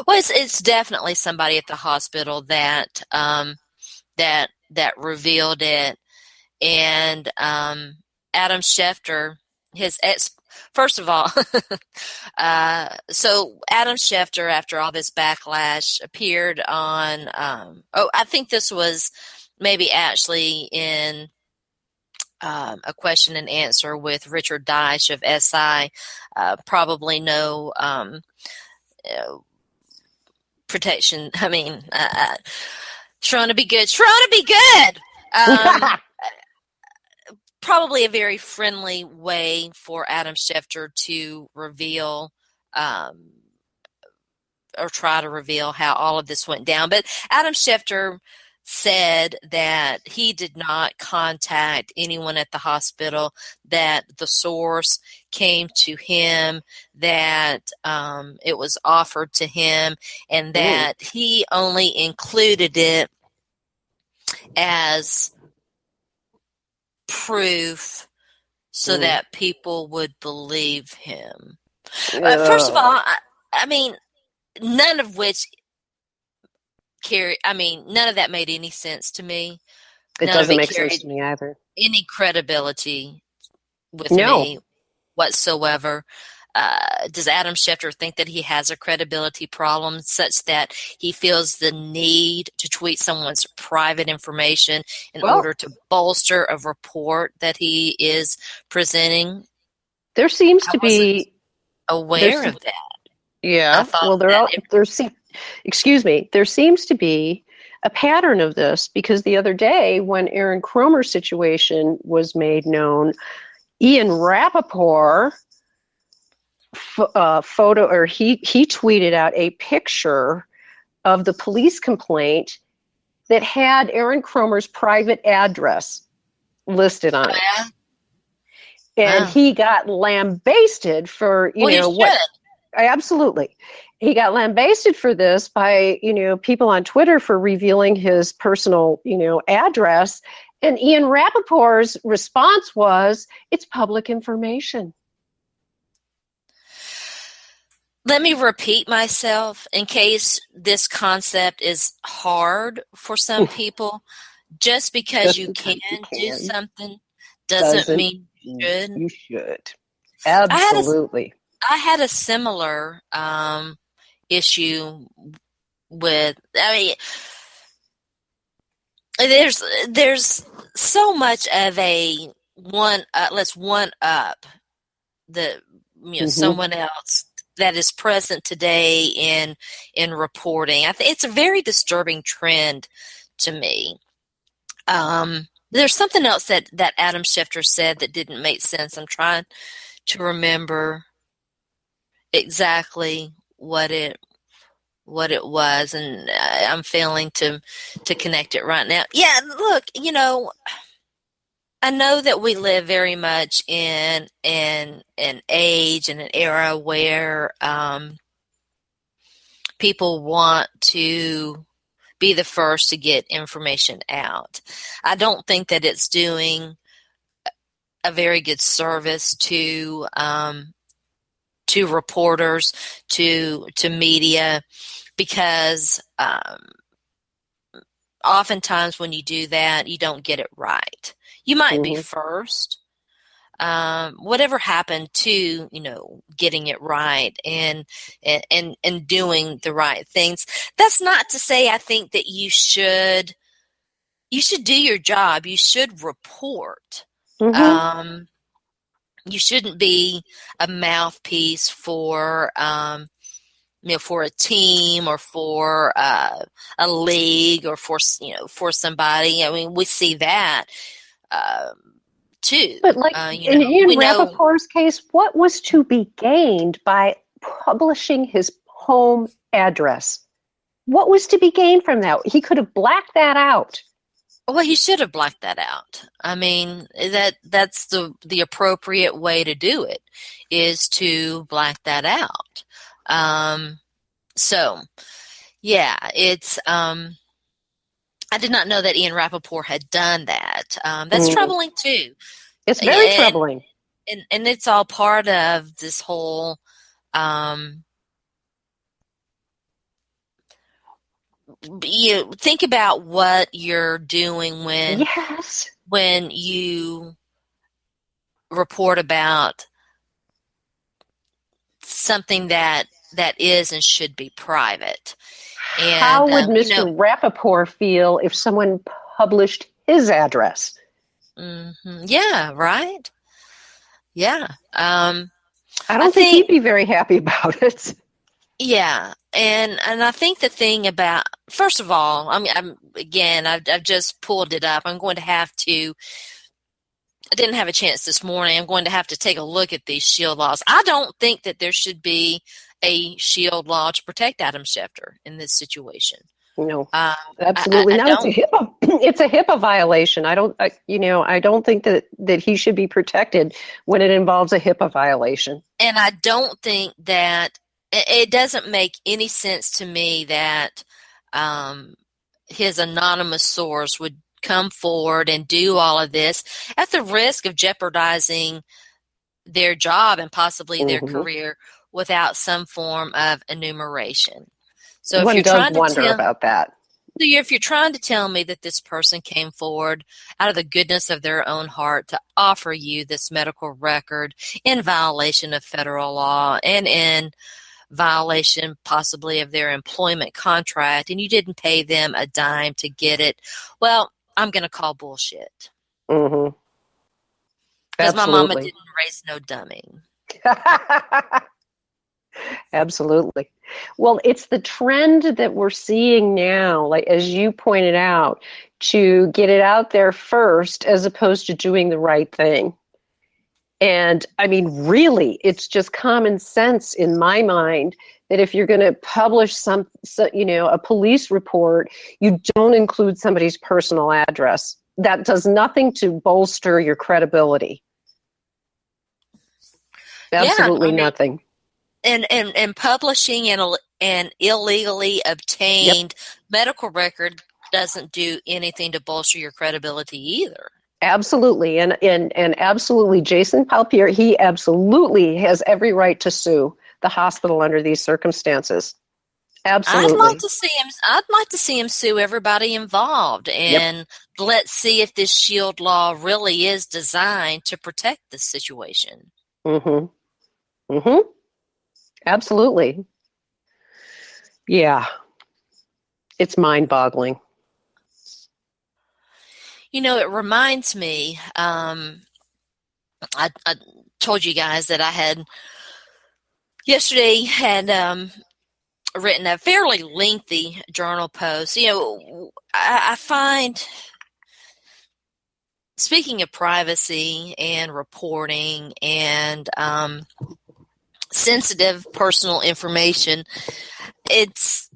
Well, it's definitely somebody at the hospital that revealed it, and Adam Schefter, his ex. First of all, so Adam Schefter, after all this backlash, appeared on. I think this was maybe actually in a question and answer with Richard Deitch of SI. Probably no. Protection. I mean, Sharona, be good. Sharona, be good. probably a very friendly way for Adam Schefter to reveal or try to reveal how all of this went down. But Adam Schefter said that he did not contact anyone at the hospital, that the source came to him, that it was offered to him, and that he only included it as proof so that people would believe him. First of all, I mean, none of that made any sense to me. It doesn't make sense to me either. Any credibility with me whatsoever. Does Adam Schefter think that he has a credibility problem such that he feels the need to tweet someone's private information in order to bolster a report that he is presenting? There seems to be aware of that. Yeah. Well, there seems to be a pattern of this, because the other day when Aaron Cromer's situation was made known, Ian Rappaport he tweeted out a picture of the police complaint that had Aaron Cromer's private address listed on it. And he got lambasted for, absolutely. He got lambasted for this by, people on Twitter for revealing his personal, address. And Ian Rappaport's response was, it's public information. Let me repeat myself in case this concept is hard for some people. Just because you can do something doesn't mean you should. You should. Absolutely. I had a similar issue with, there's so much of a let's one up the someone else that is present today in reporting. I think it's a very disturbing trend to me. There's something else that Adam Schefter said that didn't make sense. I'm trying to remember exactly what it was, and I'm failing to connect it right now. Yeah, look, I know that we live very much in an age and an era where people want to be the first to get information out. I don't think that it's doing a very good service to reporters, to media, because oftentimes when you do that, you don't get it right. You might be first. Whatever happened to, getting it right and doing the right things. That's not to say I think that you should do your job. You should report. You shouldn't be a mouthpiece for for a team or for a league or for somebody. I mean, we see that too. But in Ian Rappaport's case, what was to be gained by publishing his home address? What was to be gained from that? He could have blacked that out. Well, he should have blacked that out. I mean, that's the appropriate way to do it, is to black that out. So, yeah, it's I did not know that Ian Rappaport had done that. That's troubling too. It's very troubling. And it's all part of this whole you think about what you're doing when you report about something that is and should be private. And, how would Mr. Rappaport feel if someone published his address? Yeah, right. Yeah. I don't think he'd be very happy about it. Yeah, and I think the thing about, first of all, I've just pulled it up. I'm going to have to didn't have a chance this morning. I'm going to have to take a look at these shield laws. I don't think that there should be a shield law to protect Adam Schefter in this situation. No, absolutely not. It's a HIPAA. It's a HIPAA violation. I don't think that he should be protected when it involves a HIPAA violation. And I don't think that it doesn't make any sense to me that his anonymous source would come forward and do all of this at the risk of jeopardizing their job and possibly their career without some form of enumeration. So if One you're does trying to wonder about that. So if you're trying to tell me that this person came forward out of the goodness of their own heart to offer you this medical record in violation of federal law and in violation possibly of their employment contract, and you didn't pay them a dime to get it, well, I'm going to call bullshit. Mm-hmm. Because my mama didn't raise no dummy. Absolutely. Well, it's the trend that we're seeing now, like as you pointed out, to get it out there first as opposed to doing the right thing. And I mean, really, it's just common sense in my mind that if you're going to publish a police report, you don't include somebody's personal address. That does nothing to bolster your credibility. Absolutely nothing. And publishing an illegally obtained medical record doesn't do anything to bolster your credibility either. Absolutely. And absolutely, Jason Palpier, he absolutely has every right to sue the hospital under these circumstances. Absolutely. I'd like to see him sue everybody involved, and let's see if this shield law really is designed to protect this situation. Mm-hmm. Mm-hmm. Absolutely. Yeah. It's mind-boggling. You know, it reminds me, I told you guys that I had written a fairly lengthy journal post. You know, I find, speaking of privacy and reporting and sensitive personal information, it's,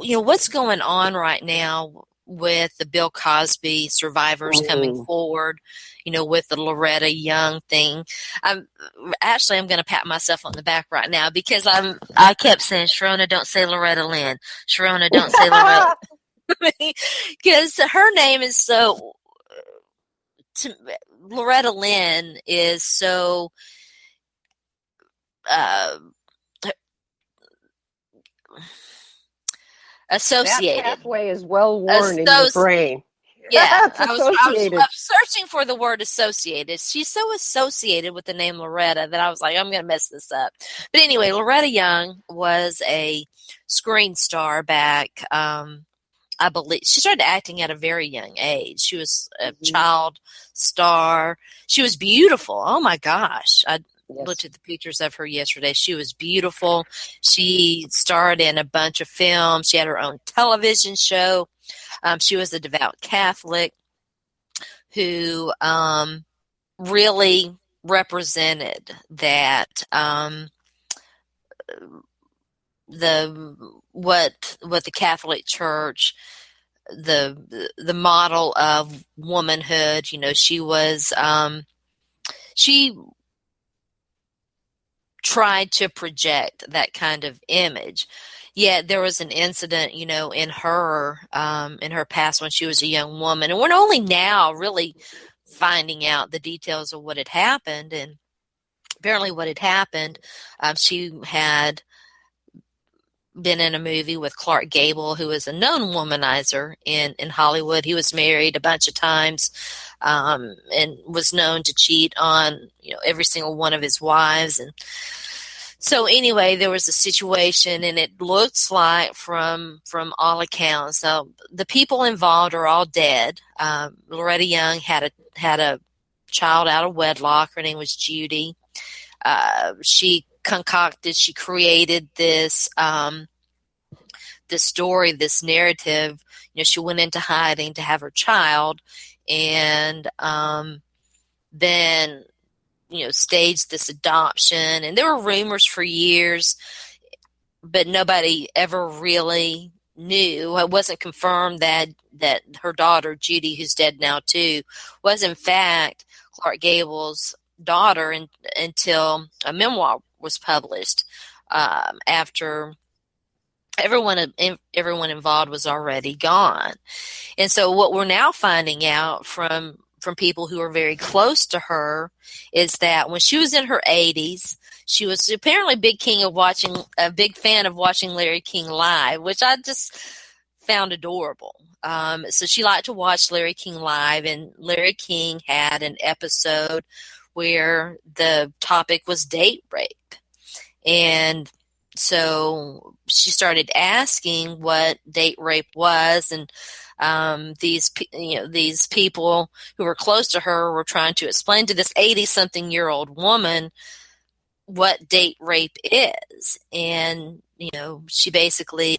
you know, what's going on right now with the Bill Cosby survivors coming forward, you know, with the Loretta Young thing. I'm going to pat myself on the back right now because I kept saying, Sharona, don't say Loretta Lynn. Sharona, don't say Loretta. Because her name is so, Loretta Lynn is so, associated. That pathway is well worn in your brain. Yeah, I was searching for the word associated. She's so associated with the name Loretta that I was like, I'm going to mess this up. But anyway, Loretta Young was a screen star back. I believe she started acting at a very young age. She was a child star. She was beautiful. Oh my gosh. I looked at the pictures of her yesterday. She was beautiful. She starred in a bunch of films. She had her own television show. She was a devout Catholic who really represented that what the Catholic Church, the model of womanhood. You know, she was she tried to project that kind of image. Yet there was an incident, you know, in her past when she was a young woman, and we're only now really finding out the details of what had happened. And apparently, what had happened, she had been in a movie with Clark Gable, who is a known womanizer in Hollywood. He was married a bunch of times, and was known to cheat on, you know, every single one of his wives. And so anyway, there was a situation, and it looks like from all accounts, the people involved are all dead. Loretta Young had a child out of wedlock. Her name was Judy. She created this story, this narrative. You know, she went into hiding to have her child, and then, staged this adoption. And there were rumors for years, but nobody ever really knew. It wasn't confirmed that her daughter, Judy, who's dead now too, was in fact Clark Gable's daughter until a memoir was published after everyone involved was already gone. And so what we're now finding out from people who are very close to her is that when she was in her 80s, she was apparently a big fan of watching Larry King live, which I just found adorable. So she liked to watch Larry King live, and Larry King had an episode where the topic was date rape. And so she started asking what date rape was, and these people who were close to her were trying to explain to this 80-something-year-old woman what date rape is. And, she basically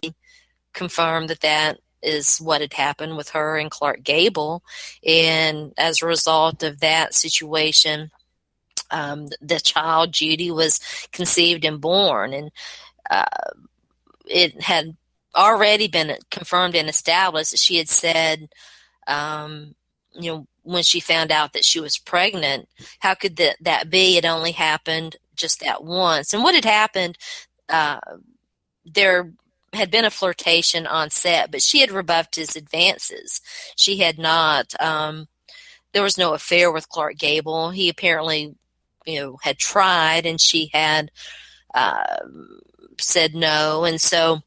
confirmed that is what had happened with her and Clark Gable. And as a result of that situation, the child, Judy, was conceived and born. And it had already been confirmed and established that she had said, when she found out that she was pregnant, how could that be? It only happened just that once. And what had happened, there had been a flirtation on set, but she had rebuffed his advances. She had not, there was no affair with Clark Gable. He apparently, had tried, and she had said no. And so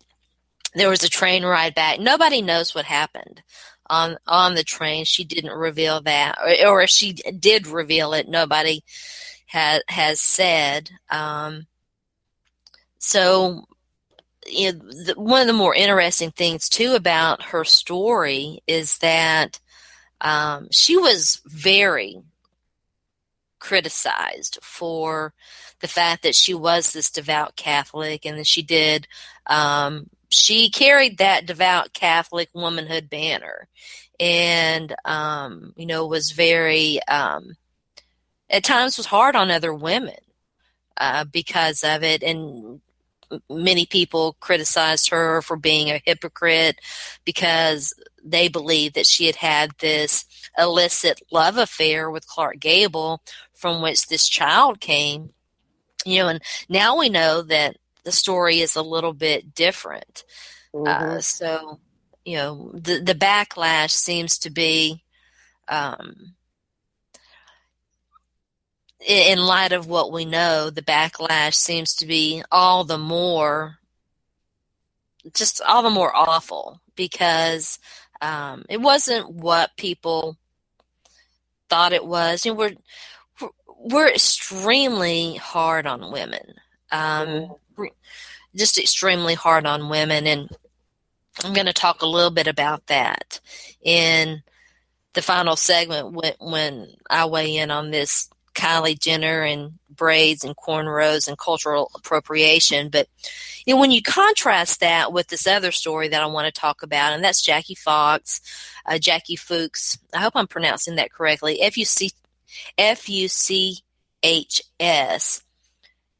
there was a train ride back. Nobody knows what happened on the train. She didn't reveal that, or if she did reveal it, nobody has said. So, one of the more interesting things too about her story is that she was very criticized for the fact that she was this devout Catholic, and that she carried that devout Catholic womanhood banner, and was very at times was hard on other women because of it. And many people criticized her for being a hypocrite because they believed that she had this illicit love affair with Clark Gable, from which this child came. And now we know that the story is a little bit different. Mm-hmm. So, the backlash seems to be, in light of what we know, the backlash seems to be all the more awful, because it wasn't what people thought it was. We're extremely hard on women, just extremely hard on women, and I'm going to talk a little bit about that in the final segment when I weigh in on this Kylie Jenner and braids and cornrows and cultural appropriation. But when you contrast that with this other story that I want to talk about, and that's Jackie Fuchs. I hope I'm pronouncing that correctly. Fuchs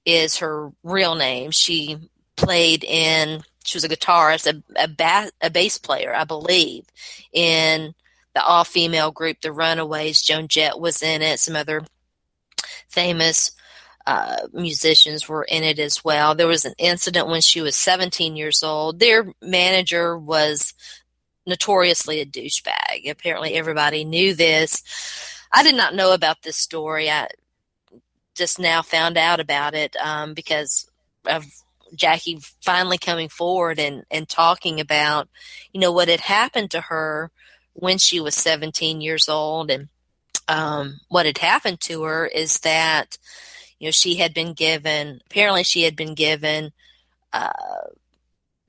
is her real name. She was a guitarist, a bass player, I believe, in the all-female group, the Runaways. Joan Jett was in it. Some other famous musicians were in it as well. There was an incident when she was 17 years old. Their manager was notoriously a douchebag. Apparently everybody knew this. I did not know about this story. I just now found out about it because of Jackie finally coming forward and talking about, what had happened to her when she was 17 years old. And what had happened to her is that, she had been given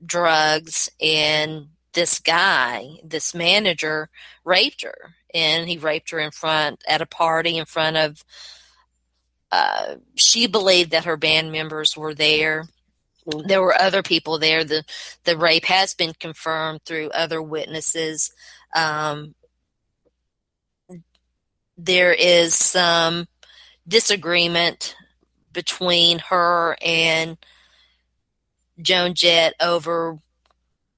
drugs, and this manager raped her, and he raped her at a party in front of, she believed that her band members were there. There were other people there. The rape has been confirmed through other witnesses. there is some disagreement between her and Joan Jett over,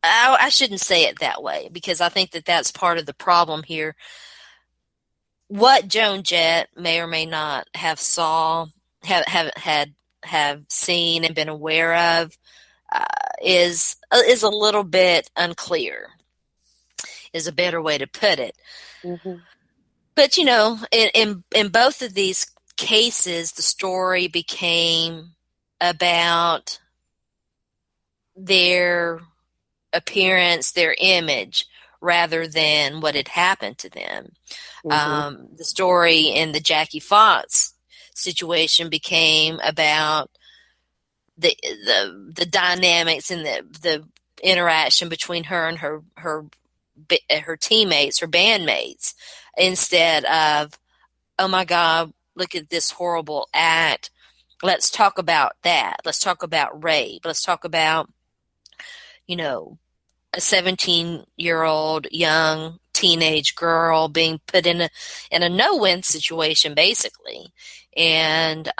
I shouldn't say it that way, because I think that that's part of the problem here. What Joan Jett may or may not have seen and been aware of is a little bit unclear, is a better way to put it. Mm-hmm. But in both of these cases, the story became about their appearance, their image, rather than what had happened to them. Mm-hmm. The story in the Jackie Fox situation became about the dynamics and the interaction between her and her teammates, her bandmates, instead of, oh my God, look at this horrible act. Let's talk about that. Let's talk about rape. Let's talk about, a 17-year-old young teenage girl being put in a no-win situation, basically. And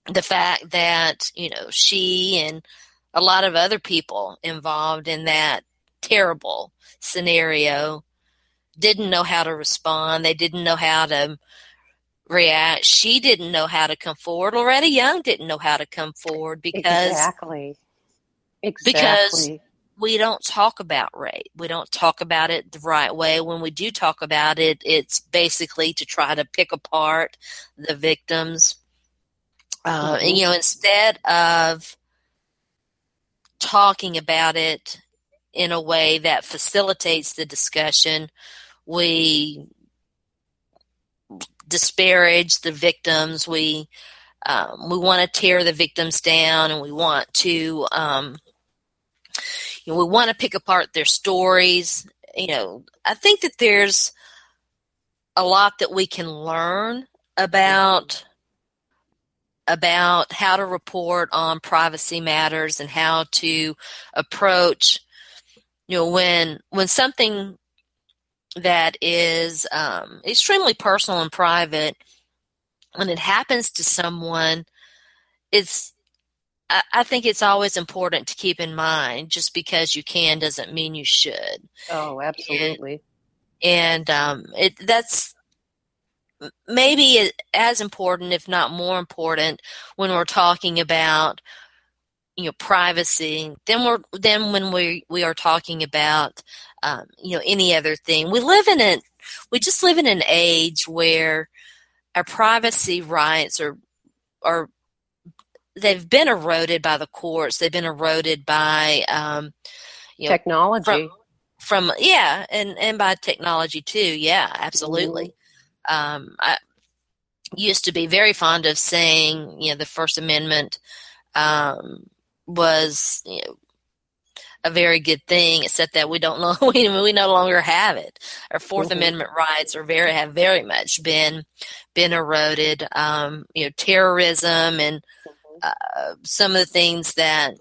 the fact that, she and a lot of other people involved in that terrible scenario didn't know how to respond. They didn't know how to react. She didn't know how to come forward. Loretta Young didn't know how to come forward because we don't talk about rape. We don't talk about it the right way. When we do talk about it, it's basically to try to pick apart the victims. And, instead of talking about it in a way that facilitates the discussion, we disparage the victims. We want to tear the victims down, and we want to pick apart their stories. I think that there's a lot that we can learn about how to report on privacy matters and how to approach, when something that is extremely personal and private, when it happens to someone, I think it's always important to keep in mind, just because you can doesn't mean you should. Oh, absolutely. And that's maybe as important, if not more important, when we're talking about privacy, then when we are talking about any other thing. We just live in an age where our privacy rights are they've been eroded by the courts. They've been eroded by technology. And by technology too. Yeah, absolutely. I used to be very fond of saying, the First Amendment was a very good thing, except that we don't know we no longer have it. Our Fourth Amendment rights have very much been eroded. Terrorism and some of the things that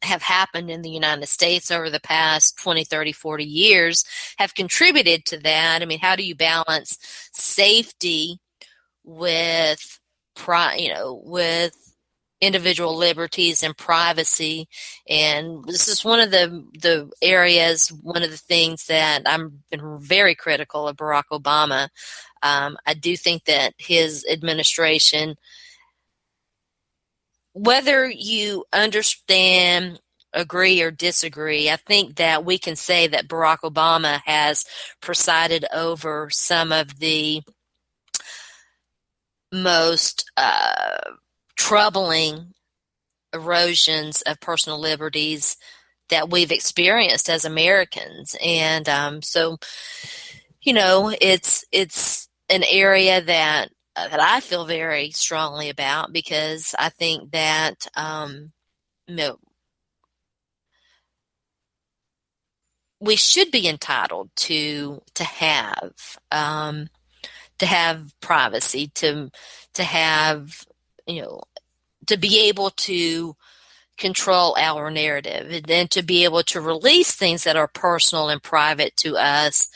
have happened in the United States over the past 20, 30, 40 years have contributed to that. I mean, how do you balance safety with individual liberties and privacy? And this is one of the areas, one of the things that I've been very critical of Barack Obama. I do think that his administration, whether you understand, agree, or disagree, I think that we can say that Barack Obama has presided over some of the most troubling erosions of personal liberties that we've experienced as Americans. And so, it's an area that I feel very strongly about, because I think that we should be entitled to have privacy, to have to be able to control our narrative, and then to be able to release things that are personal and private to us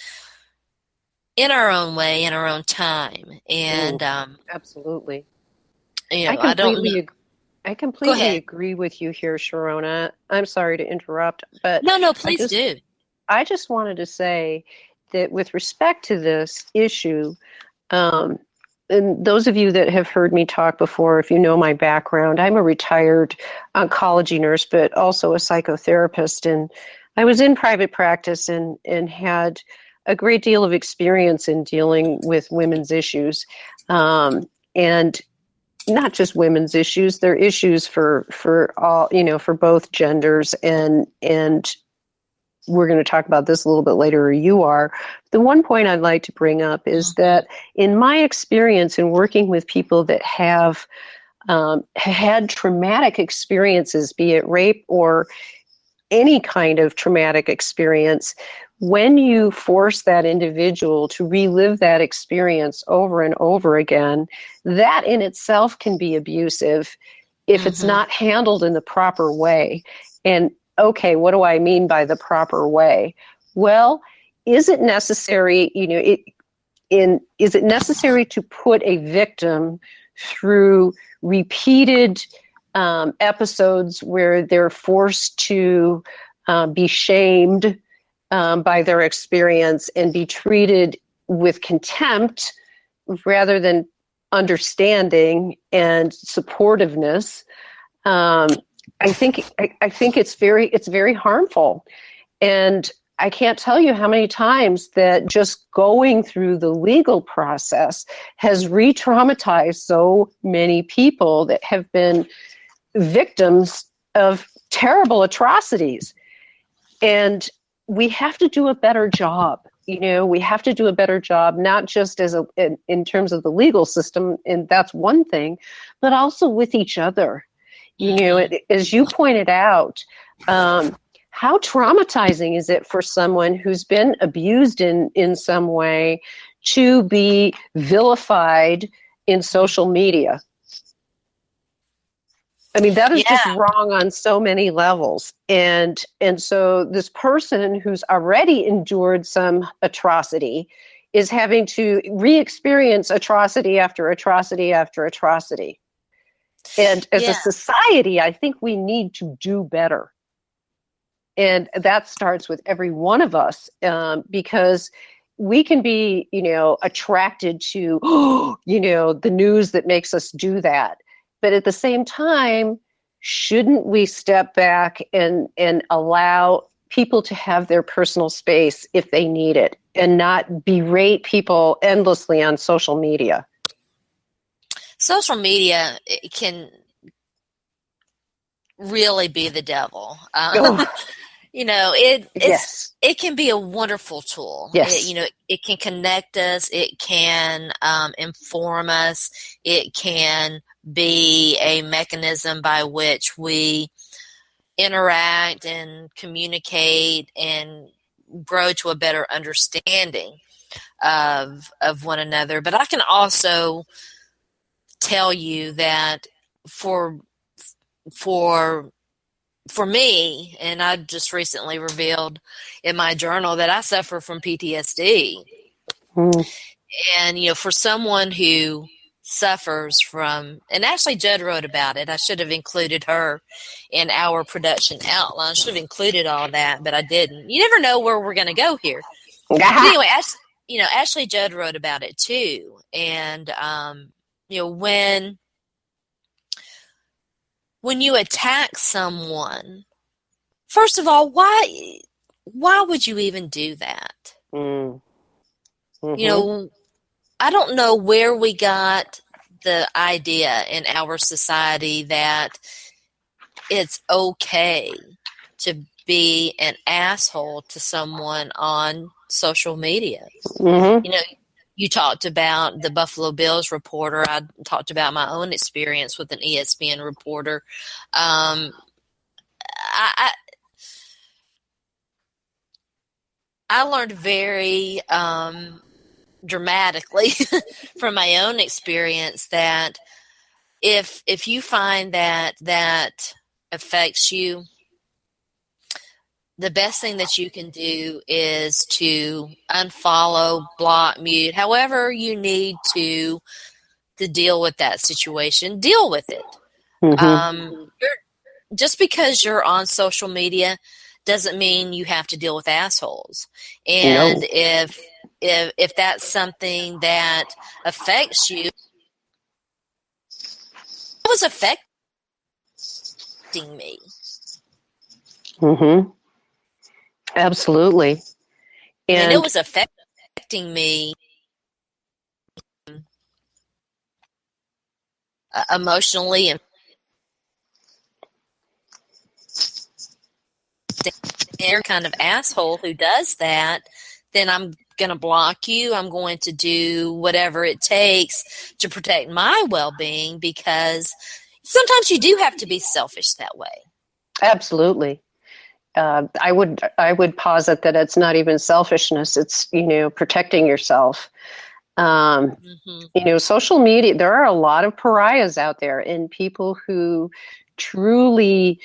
in our own way, in our own time. And, Absolutely. you know, I don't know. I Go completely ahead. agree with you here, Sharona. I'm sorry to interrupt, but No, I please just do. I just wanted to say that with respect to this issue, um, and those of you that have heard me talk before, if you know my background, I'm a retired oncology nurse, but also a psychotherapist. And I was in private practice and had a great deal of experience in dealing with women's issues. And not just women's issues, they're issues for all, for both genders. And we're going to talk about this a little bit later, or you are. The one point I'd like to bring up is Mhm. that in my experience in working with people that have had traumatic experiences, be it rape or any kind of traumatic experience, when you force that individual to relive that experience over and over again, that in itself can be abusive if it's Mhm. not handled in the proper way. And okay, what do I mean by the proper way? Well, is it necessary, is it necessary to put a victim through repeated episodes where they're forced to be shamed by their experience and be treated with contempt rather than understanding and supportiveness? I think it's very harmful. And I can't tell you how many times that just going through the legal process has re-traumatized so many people that have been victims of terrible atrocities. And we have to do a better job. We have to do a better job, not just in terms of the legal system, and that's one thing, but also with each other. Mhm. As you pointed out, how traumatizing is it for someone who's been abused in some way to be vilified in social media? I mean, that is just Yeah. wrong on so many levels. And so this person who's already endured some atrocity is having to re-experience atrocity after atrocity after atrocity. And as a Yeah. society, I think we need to do better. And that starts with every one of us, because we can be, attracted to, the news that makes us do that. But at the same time, shouldn't we step back and allow people to have their personal space if they need it and not berate people endlessly on social media? Social media, it can really be the devil. Oh, yes, It can be a wonderful tool. yes. It can connect us. It can inform us. It can be a mechanism by which we interact and communicate and grow to a better understanding of one another. But I can also tell you that for for for me, and I just recently revealed in my journal that I suffer from PTSD. Mm. And, for someone who suffers from, and actually Judd wrote about it. I should have included her in our production outline. I should have included all that, but I didn't. You never know where we're going to go here. But anyway, Ashley Judd wrote about it too. And, when you attack someone, first of all, why would you even do that? Mm. You Mm-hmm. know, I don't know where we got the idea in our society that it's okay to be an asshole to someone on social media. Mm-hmm. You know, you talked about the Buffalo Bills reporter. I talked about my own experience with an ESPN reporter. Um, I, I learned very dramatically from my own experience that if you find that affects you, the best thing that you can do is to unfollow, block, mute, however you need to deal with that situation. Deal with it. Just because you're on social media doesn't mean you have to deal with assholes. And No. if that's something that affects you, it was affecting me. Absolutely. And it was affecting me emotionally, and they're kind of asshole who does that, then I'm going to block you. I'm going to do whatever it takes to protect my well-being, because sometimes you do have to be selfish that way. Absolutely. I would posit that it's not even selfishness. It's, protecting yourself. Social media, there are a lot of pariahs out there, and people who truly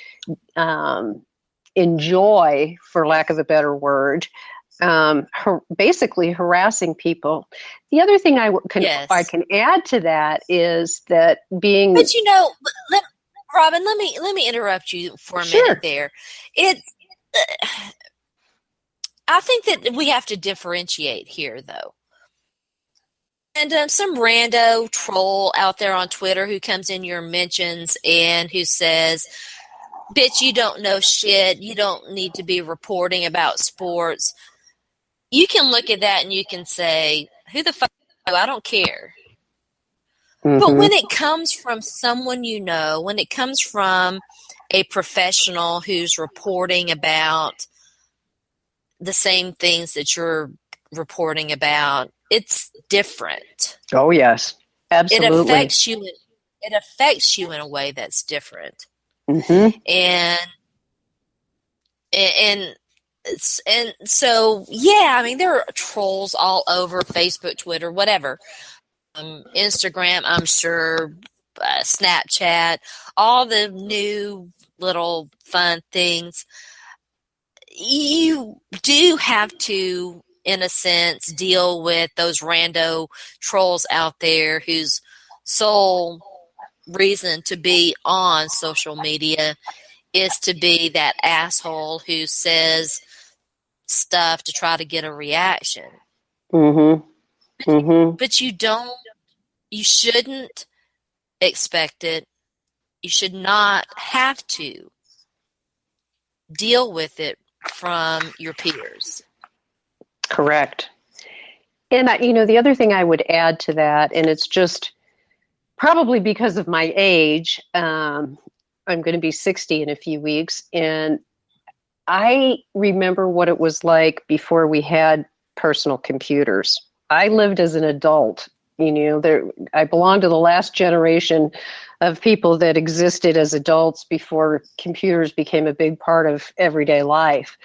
enjoy, for lack of a better word, basically harassing people. The other thing I can add to that is that being. But Robyn, let me interrupt you for a minute there. I think that we have to differentiate here, though. And some rando troll out there on Twitter who comes in your mentions and who says, "Bitch, you don't know shit. You don't need to be reporting about sports." You can look at that and you can say, "Who the fuck? I don't care." But when it comes from someone when it comes from a professional who's reporting about the same things that you're reporting about, it's different. Oh, yes. Absolutely. It affects you in a way that's different. And so, yeah, I mean, there are trolls all over Facebook, Twitter, whatever. Instagram, I'm sure, Snapchat, all the new little fun things. You do have to, in a sense, deal with those rando trolls out there whose sole reason to be on social media is to be that asshole who says stuff to try to get a reaction. But you shouldn't expect it. You should not have to deal with it from your peers. Correct. And, the other thing I would add to that, and it's just probably because of my age, I'm going to be 60 in a few weeks, and I remember what it was like before we had personal computers. I lived as an adult. I belong to the last generation of people that existed as adults before computers became a big part of everyday life.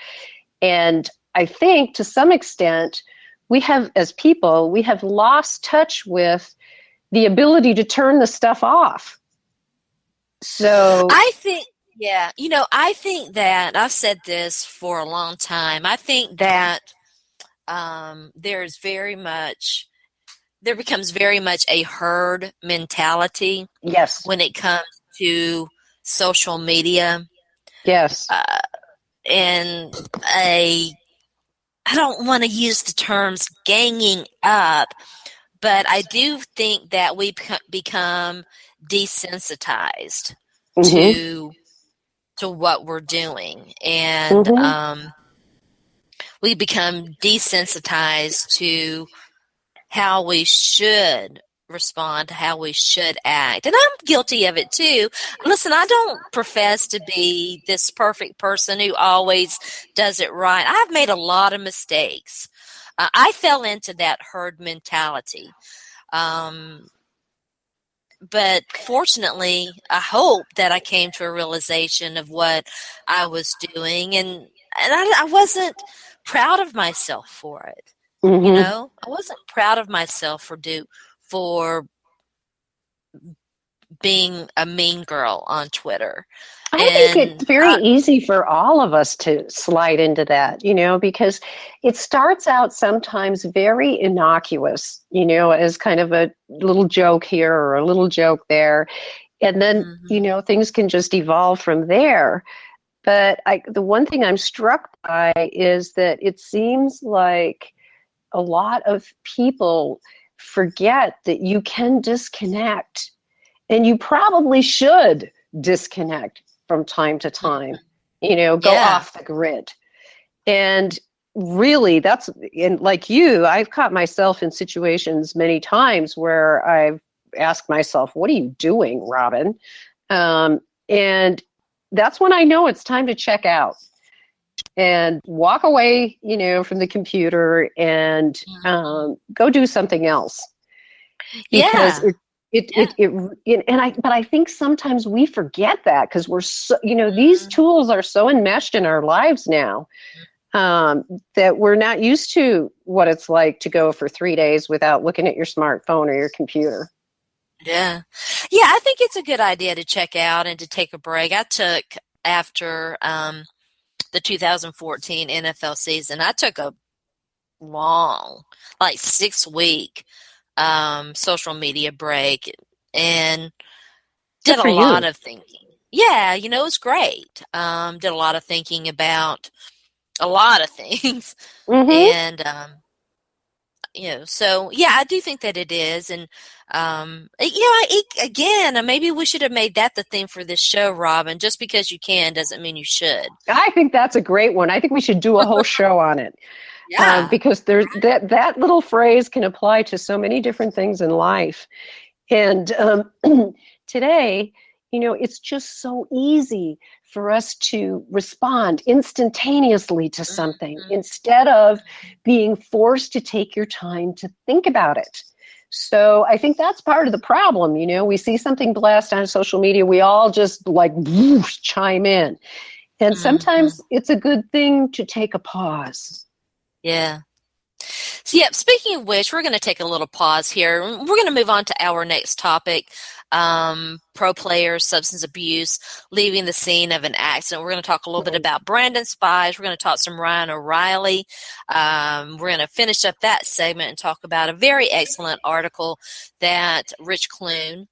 And I think to some extent, we have lost touch with the ability to turn the stuff off. So I think that I've said this for a long time. I think that there becomes very much a herd mentality. Yes. When it comes to social media. Yes. And I don't want to use the terms ganging up, but I do think that we become desensitized to what we're doing, and we become desensitized to how we should respond, to how we should act. And I'm guilty of it too. Listen, I don't profess to be this perfect person who always does it right. I've made a lot of mistakes. I fell into that herd mentality. But fortunately, I hope that I came to a realization of what I was doing, and I wasn't proud of myself for it. I wasn't proud of myself for being a mean girl on Twitter. I think it's very easy for all of us to slide into that, because it starts out sometimes very innocuous, as kind of a little joke here or a little joke there. And then, things can just evolve from there. But the one thing I'm struck by is that it seems like a lot of people forget that you can disconnect, and you probably should disconnect from time to time, go off the grid. And really and like you, I've caught myself in situations many times where I've asked myself, what are you doing, Robyn? And that's when I know it's time to check out and walk away, from the computer and go do something else. Because but I think sometimes we forget that because we're so, these tools are so enmeshed in our lives now that we're not used to what it's like to go for 3 days without looking at your smartphone or your computer. Yeah. Yeah, I think it's a good idea to check out and to take a break. I took, after the 2014 NFL season, I took a long, 6-week social media break and did a lot of thinking. Yeah, it was great. Did a lot of thinking about a lot of things. And, so yeah, I do think that it is. And, again, maybe we should have made that the theme for this show, Robyn. Just because you can doesn't mean you should. I think that's a great one. I think we should do a whole show on it. Yeah. Because there's that little phrase can apply to so many different things in life. And today, it's just so easy for us to respond instantaneously to something instead of being forced to take your time to think about it. So I think that's part of the problem. We see something blast on social media, we all just whoosh, chime in. And sometimes it's a good thing to take a pause. Yeah. So, speaking of which, we're going to take a little pause here. We're going to move on to our next topic, pro players, substance abuse, leaving the scene of an accident. We're going to talk a little bit about Brandon Spies. We're going to talk some Ryan O'Reilly. We're going to finish up that segment and talk about a very excellent article that Rich Clune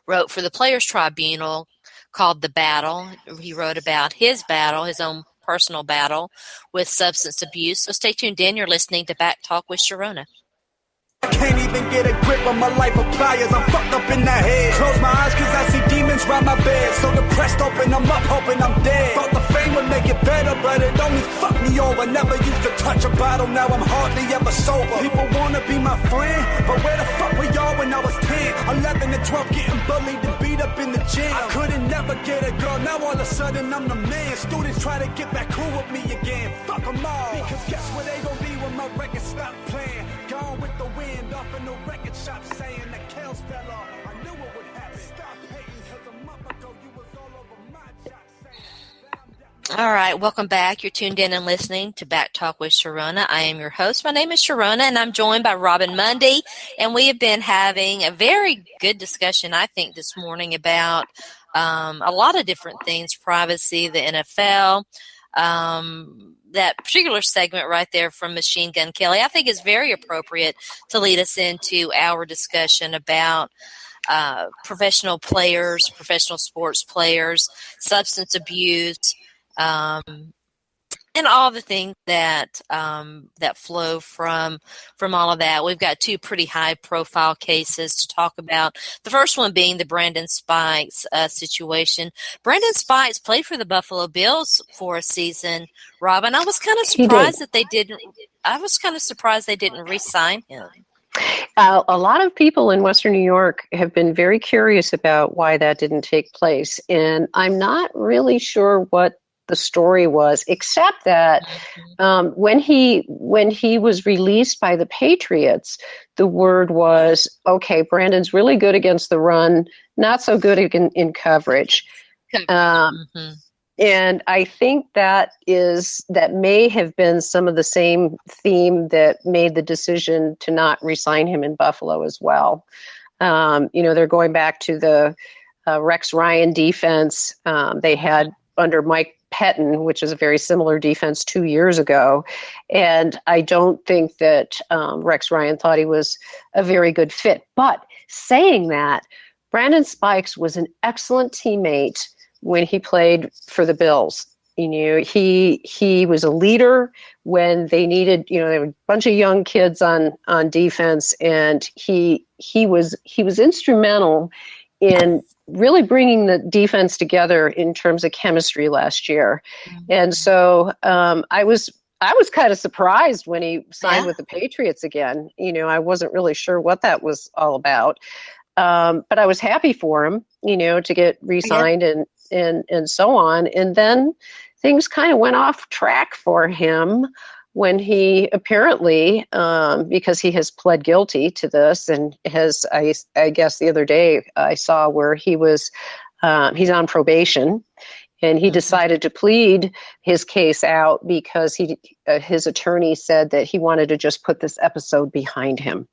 wrote for the Players Tribunal called The Battle. He wrote about his battle, his own personal battle with substance abuse. So stay tuned in. You're listening to Back Talk with Sharona. I can't even get a grip on my life of pliers. I'm fucked up in the head. Close my eyes cause I see demons round my bed. So depressed, open them up, hoping I'm dead. Thought the fame would make it better, but it only fucked me over. Never used to touch a bottle, now I'm hardly ever sober. People wanna be my friend, but where the fuck were y'all when I was 10? 11 and 12 getting bullied and beat up in the gym. I couldn't never get a girl, now all of a sudden I'm the man. Students try to get back cool with me again. Fuck them all, because guess where they gon' be when my record stop playing? Gone with the wind, off in the record shop saying that Kels fell off. I knew it would happen. Stop hating, cause a month ago you was all over my jock saying. All right, welcome back. You're tuned in and listening to Back Talk with Sharona. I am your host. My name is Sharona, and I'm joined by Robyn Mundy. And we have been having a very good discussion, I think, this morning about a lot of different things, privacy, the NFL, that particular segment right there from Machine Gun Kelly, I think is very appropriate to lead us into our discussion about professional players, professional sports players, substance abuse, and all the things that that flow from all of that. We've got two pretty high-profile cases to talk about. The first one being the Brandon Spikes situation. Brandon Spikes played for the Buffalo Bills for a season. Robyn, I was kind of surprised that they didn't. I was kind of surprised they didn't re-sign him. A lot of people in Western New York have been very curious about why that didn't take place, and I'm not really sure what the story was, except that when he was released by the Patriots, the word was, okay, Brandon's really good against the run, not so good in coverage. And I think that may have been some of the same theme that made the decision to not re-sign him in Buffalo as well. They're going back to the Rex Ryan defense they had under Mike Pettin, which is a very similar defense 2 years ago. And I don't think that Rex Ryan thought he was a very good fit. But saying that, Brandon Spikes was an excellent teammate when he played for the Bills. He was a leader when they needed, there were a bunch of young kids on defense, and he was instrumental in really bringing the defense together in terms of chemistry last year. Mm-hmm. And so I was kind of surprised when he signed with the Patriots again. I wasn't really sure what that was all about. But I was happy for him, to get re-signed and so on. And then things kind of went off track for him when he apparently, because he has pled guilty to this, and I guess the other day I saw where he was, he's on probation, and he decided to plead his case out because his attorney said that he wanted to just put this episode behind him.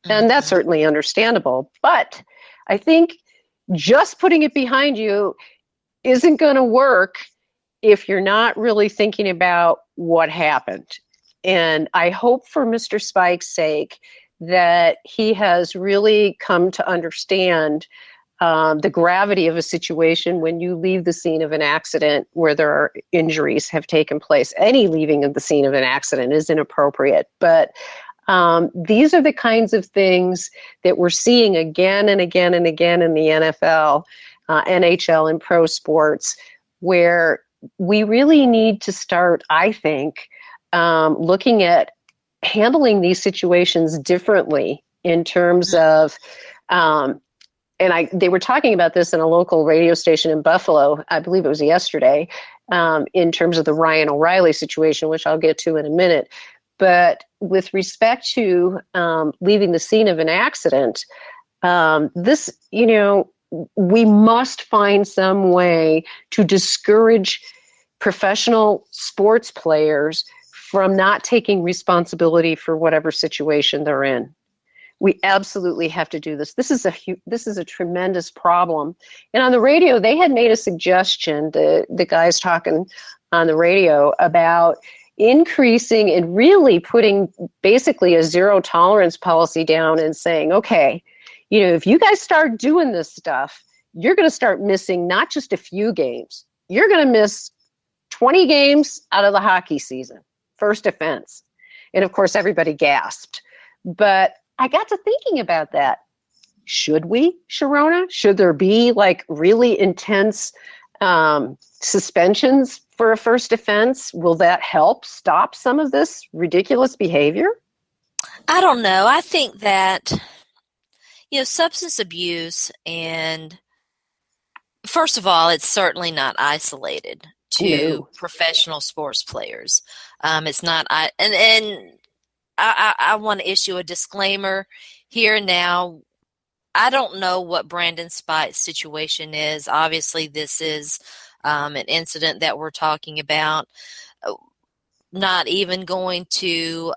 And that's certainly understandable. But I think just putting it behind you isn't going to work if you're not really thinking about what happened. And I hope for Mr. Spike's sake that he has really come to understand the gravity of a situation when you leave the scene of an accident where there are injuries have taken place. Any leaving of the scene of an accident is inappropriate. But these are the kinds of things that we're seeing again and again and again in the NFL, NHL, and pro sports, where we really need to start, I think, looking at handling these situations differently in terms of, they were talking about this in a local radio station in Buffalo, I believe it was yesterday, in terms of the Ryan O'Reilly situation, which I'll get to in a minute. But with respect to leaving the scene of an accident, we must find some way to discourage professional sports players from not taking responsibility for whatever situation they're in. We absolutely have to do this. This is a tremendous problem. And on the radio, they had made a suggestion, the guys talking on the radio, about increasing and really putting basically a zero tolerance policy down and saying, okay, if you guys start doing this stuff, you're going to start missing not just a few games. You're going to miss 20 games out of the hockey season, first offense. And of course, everybody gasped. But I got to thinking about that. Should we, Sharona? Should there be really intense suspensions for a first offense? Will that help stop some of this ridiculous behavior? I don't know. I think that, substance abuse, and first of all, it's certainly not isolated to professional sports players. It's not, and I want to issue a disclaimer here now. I don't know what Brandon Spite's situation is. Obviously, this is an incident that we're talking about. Not even going to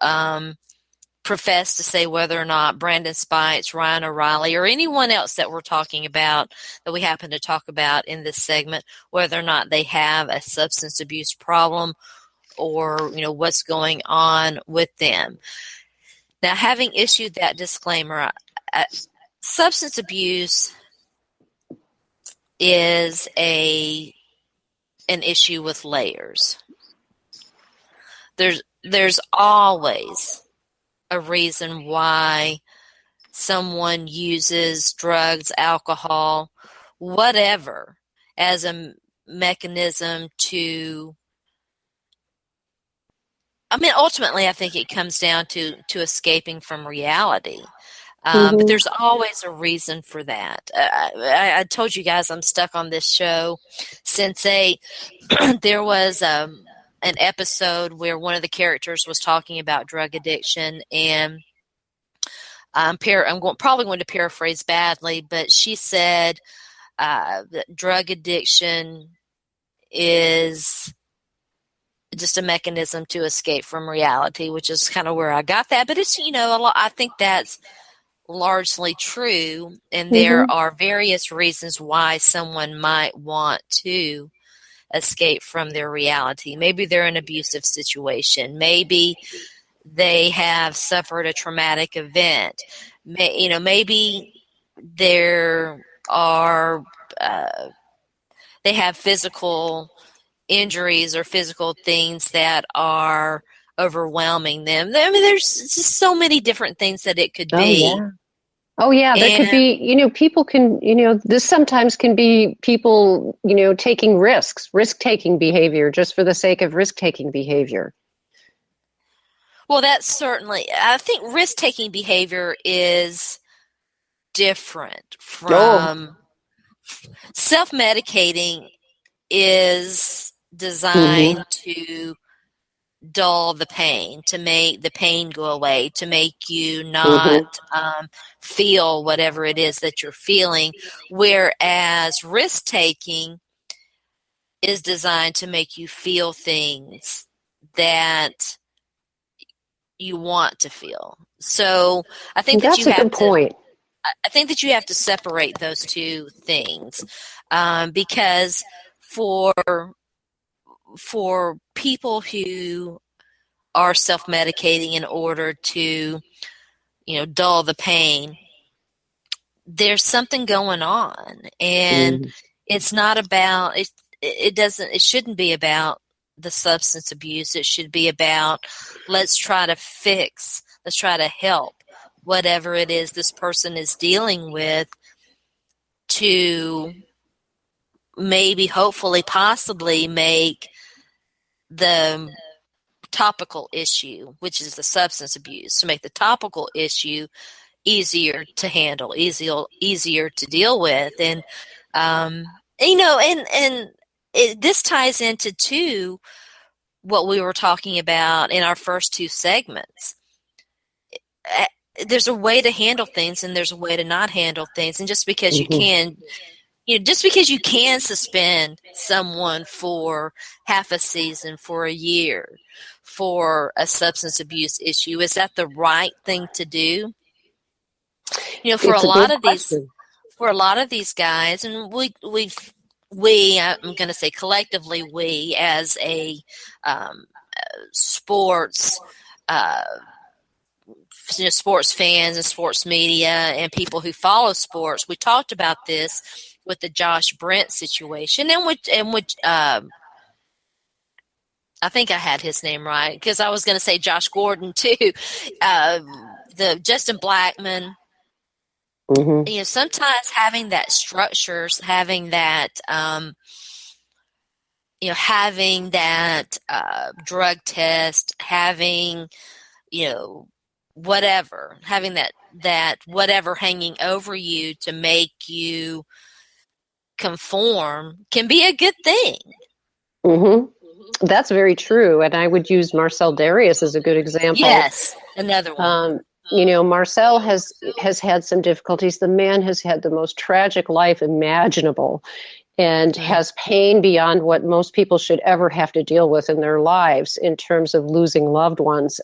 profess to say whether or not Brandon Spites, Ryan O'Reilly, or anyone else that we're talking about, that we happen to talk about in this segment, whether or not they have a substance abuse problem or what's going on with them. Now, having issued that disclaimer, substance abuse is an issue with layers. There's always a reason why someone uses drugs, alcohol, whatever, as a mechanism to, ultimately I think it comes down to escaping from reality. But there's always a reason for that. I told you guys I'm stuck on this show since there was an episode where one of the characters was talking about drug addiction, and I'm probably going to paraphrase badly, but she said that drug addiction is just a mechanism to escape from reality, which is kind of where I got that. But it's, I think that's largely true, and Mm-hmm. there are various reasons why someone might want to escape from their reality. Maybe they're in an abusive situation. Maybe they have suffered a traumatic event. Maybe there are they have physical injuries or physical things that are overwhelming them. I mean, there's just so many different things that it could Oh, be. yeah. Oh, yeah. There could And be, people can, this sometimes can be people, taking risk-taking behavior just for the sake of risk-taking behavior. well, that's certainly, I think risk-taking behavior is different Oh. from self-medicating is Mm-hmm. designed to dull the pain, to make the pain go away, to make you not feel whatever it is that you're feeling, whereas risk-taking is designed to make you feel things that you want to feel. So I think that That's you a have good to point. I think that you have to separate those two things, because for people who are self-medicating in order to, dull the pain, there's something going on, and Mm. it's not about it. It shouldn't be about the substance abuse. It should be about let's try to help whatever it is this person is dealing with to maybe, hopefully, possibly make the topical issue, which is the substance abuse, to make the topical issue easier to handle, easier to deal with. And this ties into too what we were talking about in our first two segments. There's a way to handle things and there's a way to not handle things. And just because you can, suspend someone for half a season, for a year, for a substance abuse issue, is that the right thing to do? For a It's a lot good of these, question. guys, and I'm going to say collectively, we as a sports, sports fans and sports media and people who follow sports, we talked about this with the Josh Brent situation, and which I think I had his name right because I was going to say Josh Gordon too. The Justin Blackman. Mm-hmm. Sometimes having that structure, having that, having that drug test, having, whatever, having that whatever hanging over you to make you conform can be a good thing. Mm-hmm. That's very true. And I would use Marcel Darius as a good example. Yes, another one. Marcel has had some difficulties. The man has had the most tragic life imaginable and has pain beyond what most people should ever have to deal with in their lives in terms of losing loved ones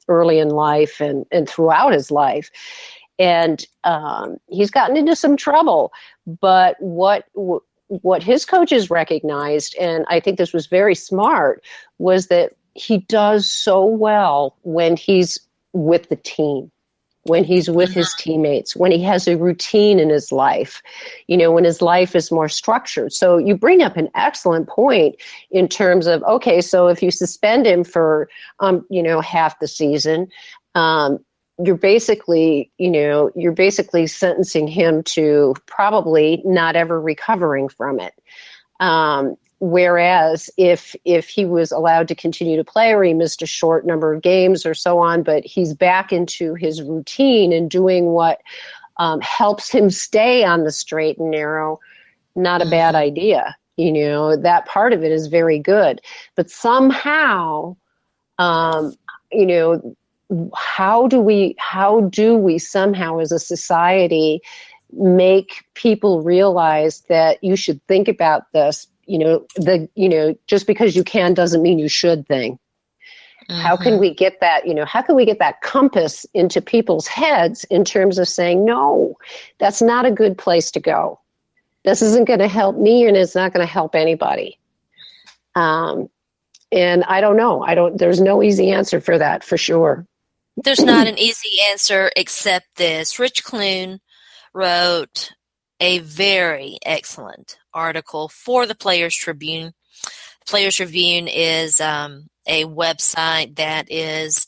early in life and throughout his life. And he's gotten into some trouble. But what his coaches recognized, and I think this was very smart, was that he does so well when he's with the team, when he's with his teammates, when he has a routine in his life, when his life is more structured. So you bring up an excellent point in terms of, okay, so if you suspend him for, half the season, you're basically sentencing him to probably not ever recovering from it. Whereas if he was allowed to continue to play, or he missed a short number of games or so on, but he's back into his routine and doing what helps him stay on the straight and narrow, not a bad idea. That part of it is very good. But somehow, how do we somehow as a society make people realize that you should think about this, just because you can doesn't mean you should think. How can we get that, how can we get that compass into people's heads in terms of saying, no, that's not a good place to go. This isn't going to help me, and it's not going to help anybody. And I don't know. There's no easy answer for that, for sure. There's not an easy answer except this. Rich Clune wrote a very excellent article for the Players Tribune. Players Tribune is a website that is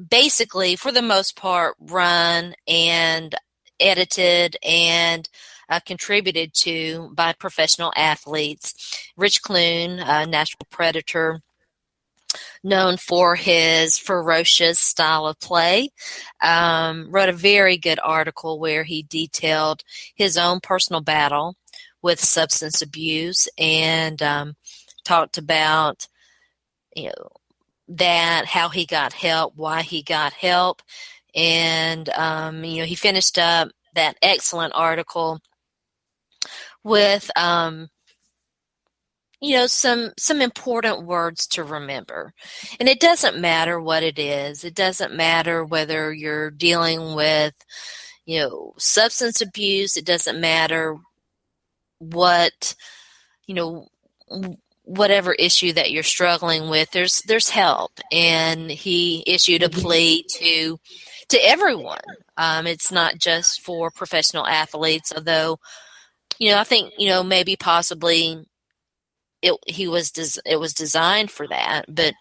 basically, for the most part, run and edited and contributed to by professional athletes. Rich Clune, National Predator, known for his ferocious style of play, wrote a very good article where he detailed his own personal battle with substance abuse and talked about that, how he got help, why he got help, and he finished up that excellent article with some important words to remember. And it doesn't matter what it is. It doesn't matter whether you're dealing with substance abuse. It doesn't matter what whatever issue that you're struggling with, there's help. And he issued a plea to everyone. It's not just for professional athletes, although, I think, maybe possibly it was designed for that. But,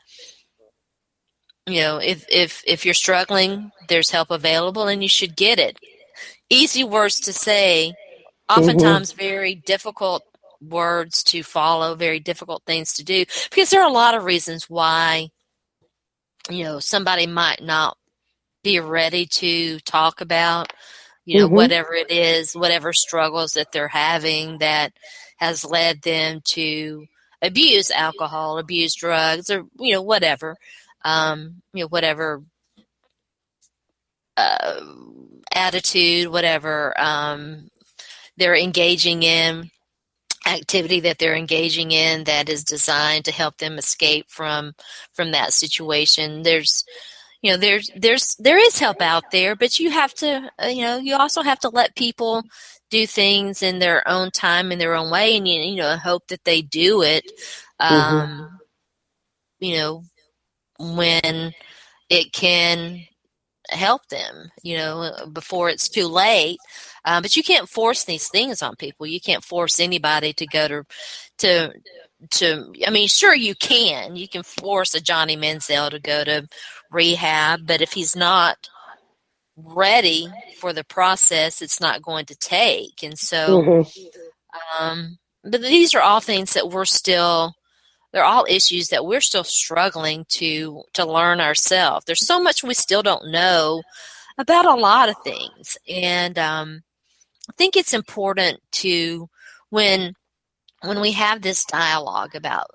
if you're struggling, there's help available and you should get it. Easy words to say, oftentimes very difficult words to follow, very difficult things to do, because there are a lot of reasons why somebody might not be ready to talk about whatever it is, whatever struggles that they're having that has led them to abuse alcohol, abuse drugs, or whatever whatever attitude, whatever they're engaging in, activity that they're engaging in that is designed to help them escape from that situation. There is help out there, but you have to, you also have to let people do things in their own time, in their own way, and hope that they do it, when it can help them, before it's too late. But you can't force these things on people. You can't force anybody to go to. I mean, sure you can. You can force a Johnny Manziel to go to rehab, but if he's not ready for the process, it's not going to take. And so, but these are all things that they're all issues that we're still struggling to learn ourselves. There's so much we still don't know about a lot of things. And I think it's important to, when we have this dialogue about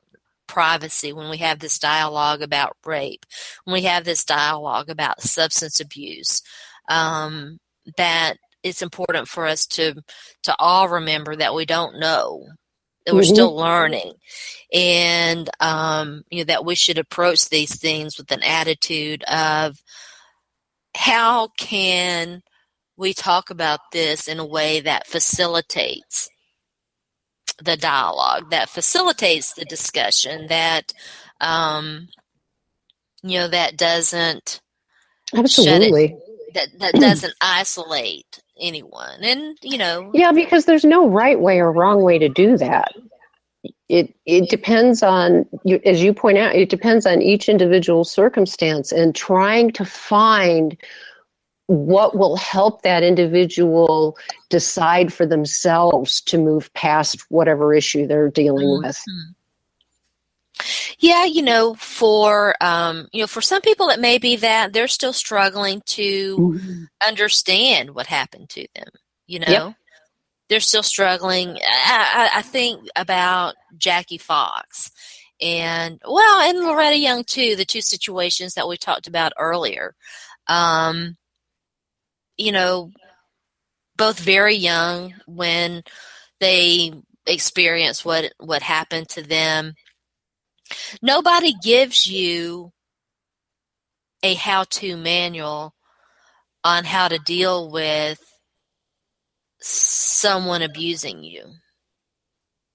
privacy, when we have this dialogue about rape, when we have this dialogue about substance abuse, that it's important for us to all remember that we don't know, that we're still learning, and that we should approach these things with an attitude of, how can we talk about this in a way that facilitates the dialogue, that facilitates the discussion, that that doesn't Absolutely. that doesn't isolate anyone. And yeah, because there's no right way or wrong way to do that. It depends on, as you point out, it depends on each individual circumstance, and trying to find what will help that individual decide for themselves to move past whatever issue they're dealing with. Yeah, for some people it may be that they're still struggling to understand what happened to them. Yep. They're still struggling. I think about Jackie Fox and Loretta Young too, the two situations that we talked about earlier. Both very young when they experience what happened to them. Nobody gives you a how-to manual on how to deal with someone abusing you.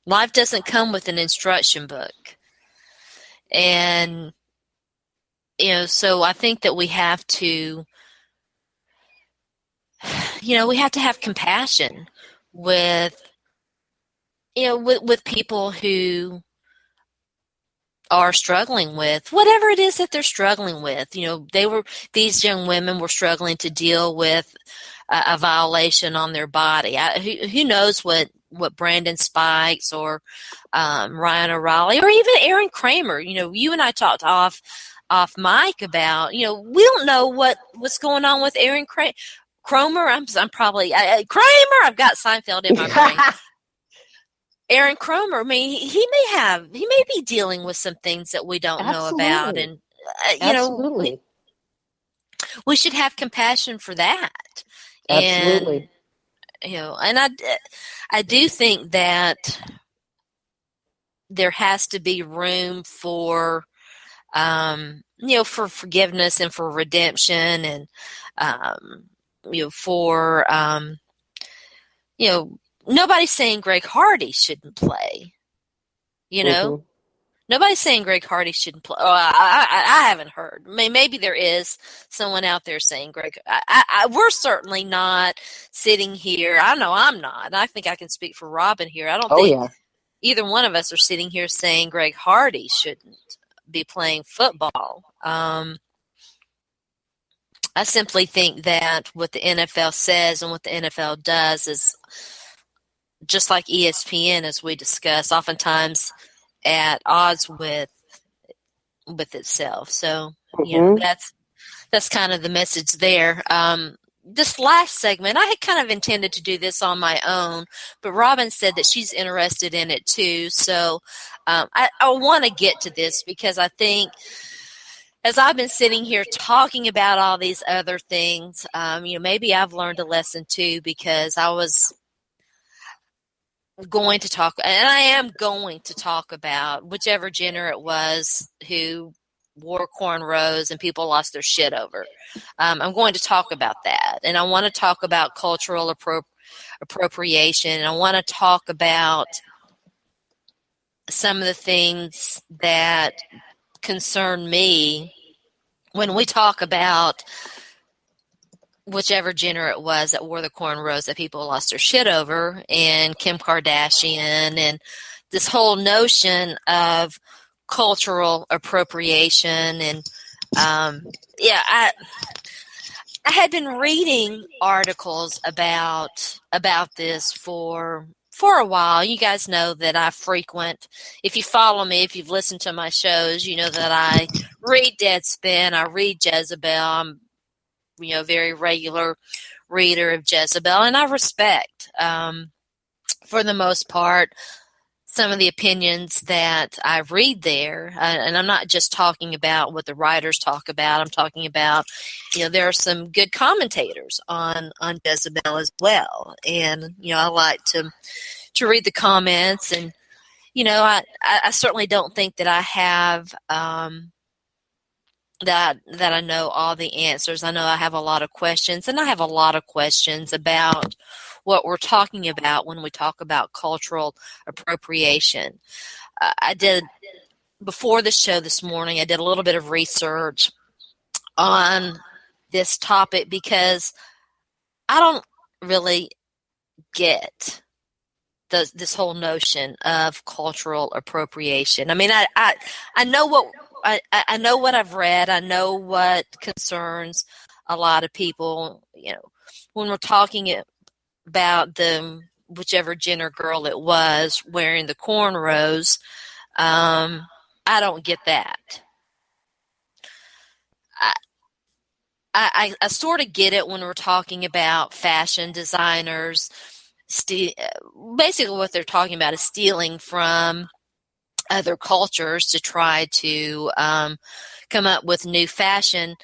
Life doesn't come with an instruction book. And, so I think that we have to, we have to have compassion with, with people who are struggling with whatever it is that they're struggling with. These young women were struggling to deal with a violation on their body. Who knows what Brandon Spikes or Ryan O'Reilly or even Aaron Kramer, you and I talked off mic about, we don't know what's going on with Aaron Kramer. I'm probably Kramer. I've got Seinfeld in my brain. Aaron Cromer, I mean, he may be dealing with some things that we don't know about, and Absolutely. We should have compassion for that. Absolutely. And I do think that there has to be room for for forgiveness and for redemption, and for nobody's saying Greg Hardy shouldn't play. Mm-hmm. Nobody's saying Greg Hardy shouldn't play. Oh, I haven't heard. I mean, maybe there is someone out there saying Greg. We're certainly not sitting here. I know I'm not. I think I can speak for Robyn here. I don't think either one of us are sitting here saying Greg Hardy shouldn't be playing football. I simply think that what the NFL says and what the NFL does is just like ESPN, as we discuss, oftentimes at odds with itself. So, that's kind of the message there. This last segment, I had kind of intended to do this on my own, but Robyn said that she's interested in it too. So I want to get to this because I think as I've been sitting here talking about all these other things, maybe I've learned a lesson too, because I was going to talk, and I am going to talk about whichever gender it was who wore cornrows and people lost their shit over. I'm going to talk about that, and I want to talk about cultural appropriation, and I want to talk about some of the things that concern me when we talk about whichever gender it was that wore the cornrows that people lost their shit over, and Kim Kardashian, and this whole notion of cultural appropriation. And I had been reading articles about this for a while. You guys know that I frequent, if you follow me, if you've listened to my shows, you know that I read Deadspin, I read Jezebel. I'm a very regular reader of Jezebel, and I respect, for the most part, some of the opinions that I read there. And I'm not just talking about what the writers talk about. I'm talking about, there are some good commentators on Jezebel as well. And, I like to read the comments, and, I certainly don't think that I have, that I know all the answers. I know I have a lot of questions, and I have a lot of questions about what we're talking about when we talk about cultural appropriation. I did, before the show this morning, I did a little bit of research on this topic because I don't really get this whole notion of cultural appropriation. I mean, I know what I know what I've read. I know what concerns a lot of people. When we're talking about the whichever gender girl it was wearing the cornrows, I don't get that. I sort of get it when we're talking about fashion designers. Basically, what they're talking about is stealing from other cultures to try to come up with new fashion.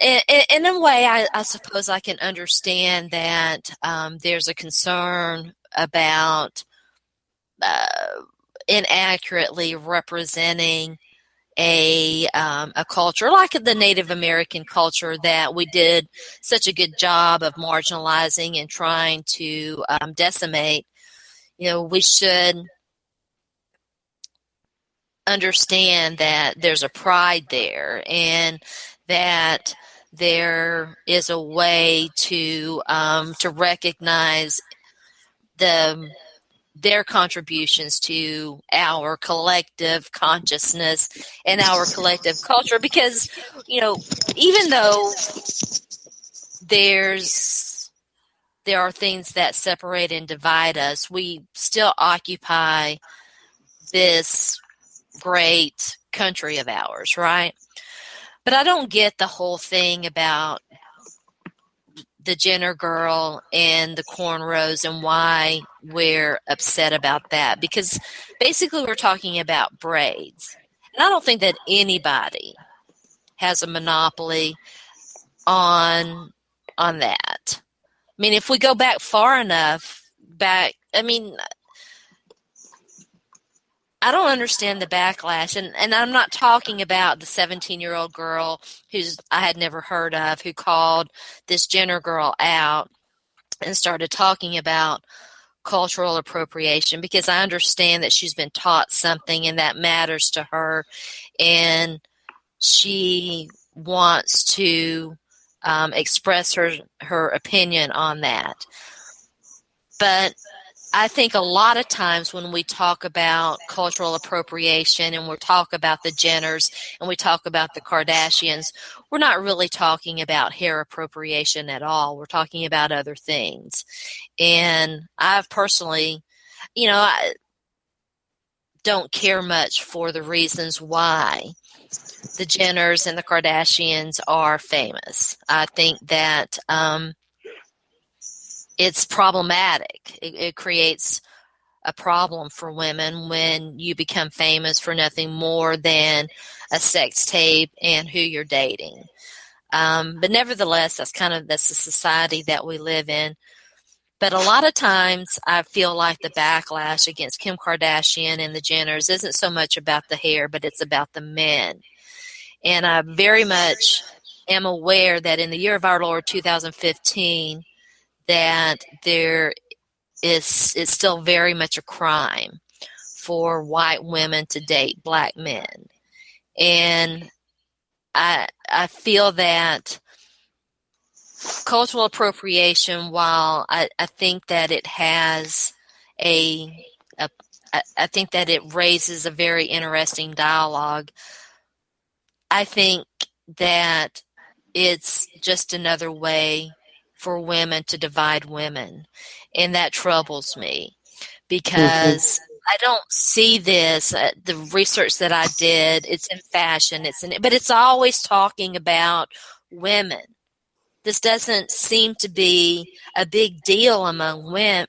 In a way, I suppose I can understand that there's a concern about inaccurately representing a culture like the Native American culture that we did such a good job of marginalizing and trying to decimate. We should understand that there's a pride there, and that there is a way to recognize their contributions to our collective consciousness and our collective culture. Because even though there are things that separate and divide us, we still occupy this great country of ours, right? But I don't get the whole thing about the Jenner girl and the cornrows and why we're upset about that, because basically we're talking about braids. And I don't think that anybody has a monopoly on that. I mean, if we go back far enough back, I don't understand the backlash, and I'm not talking about the 17-year-old girl I had never heard of, who called this Jenner girl out and started talking about cultural appropriation, because I understand that she's been taught something and that matters to her, and she wants to express her opinion on that. But I think a lot of times when we talk about cultural appropriation and we talk about the Jenners and we talk about the Kardashians, we're not really talking about hair appropriation at all. We're talking about other things. And I've personally, I don't care much for the reasons why the Jenners and the Kardashians are famous. I think that it's problematic. It creates a problem for women when you become famous for nothing more than a sex tape and who you're dating. But nevertheless, that's the society that we live in. But a lot of times I feel like the backlash against Kim Kardashian and the Jenners isn't so much about the hair, but it's about the men. And I very much am aware that in the year of our Lord 2015, that it's still very much a crime for white women to date black men. And I feel that cultural appropriation, while I think that it has I think that it raises a very interesting dialogue, I think that it's just another way for women to divide women. And that troubles me, because I don't see this. The research that I did, it's in fashion, but it's always talking about women. This doesn't seem to be a big deal among men,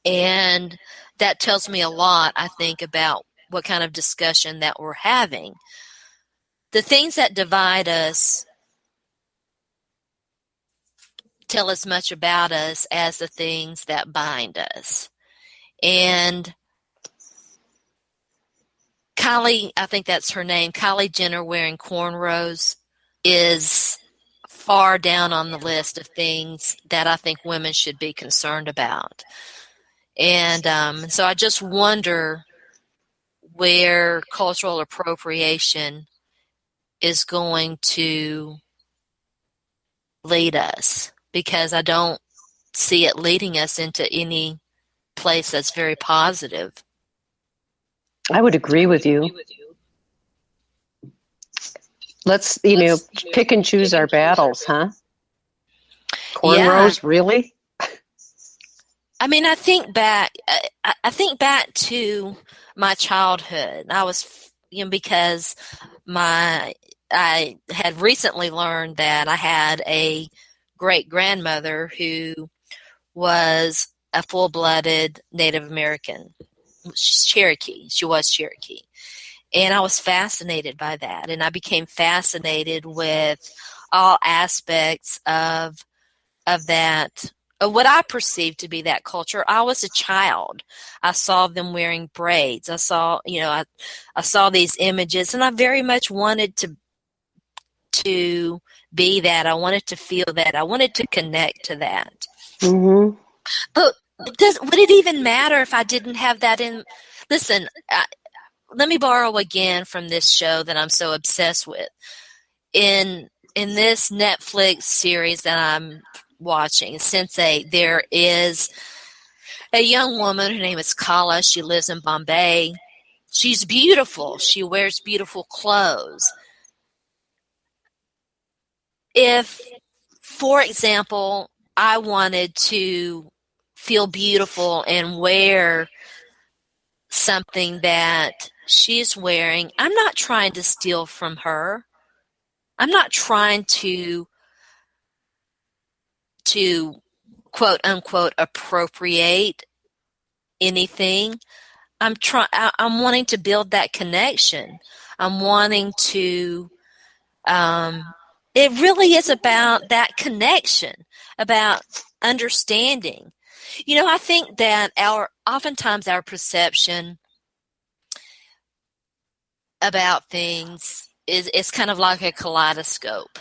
and that tells me a lot, I think, about what kind of discussion that we're having. The things that divide us tell as much about us as the things that bind us. And Kylie, I think that's her name, Kylie Jenner wearing cornrows is far down on the list of things that I think women should be concerned about. And so I just wonder where cultural appropriation is going to lead us, because I don't see it leading us into any place that's very positive. I would agree with you. Let's, pick and choose our battles, huh? Cornrows, really? I mean, I think back to my childhood. I was, because I had recently learned that I had a great-grandmother who was a full-blooded Native American. She's Cherokee. She was Cherokee. And I was fascinated by that. And I became fascinated with all aspects of that what I perceived to be that culture. I was a child. I saw them wearing braids. I saw, I saw these images, and I very much wanted to be that. I wanted to feel that. I wanted to connect to that. Mm-hmm. But would it even matter if I didn't have that in? Listen, let me borrow again from this show that I'm so obsessed with. In this Netflix series that I'm watching, Sensei, there is a young woman. Her name is Kala. She lives in Bombay. She's beautiful. She wears beautiful clothes. If, for example, I wanted to feel beautiful and wear something that she's wearing, I'm not trying to steal from her. I'm not trying to quote unquote appropriate anything. I'm wanting to build that connection. I'm wanting to it really is about that connection, about understanding. I think that oftentimes our perception about things is kind of like a kaleidoscope.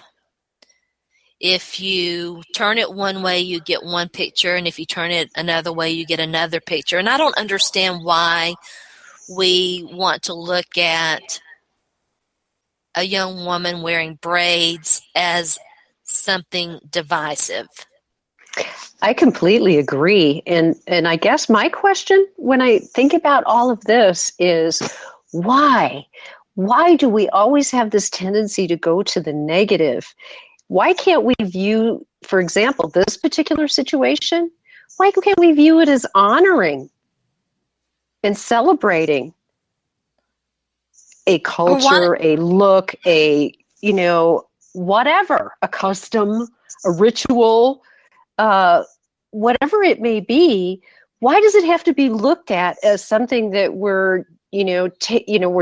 If you turn it one way, you get one picture, and if you turn it another way, you get another picture. And I don't understand why we want to look at a young woman wearing braids as something divisive. I completely agree. And I guess my question when I think about all of this is why? Why do we always have this tendency to go to the negative? Why can't we view, for example, this particular situation? Why can't we view it as honoring and celebrating a culture, a look, whatever, a custom, a ritual, whatever it may be? Why does it have to be looked at as something that we're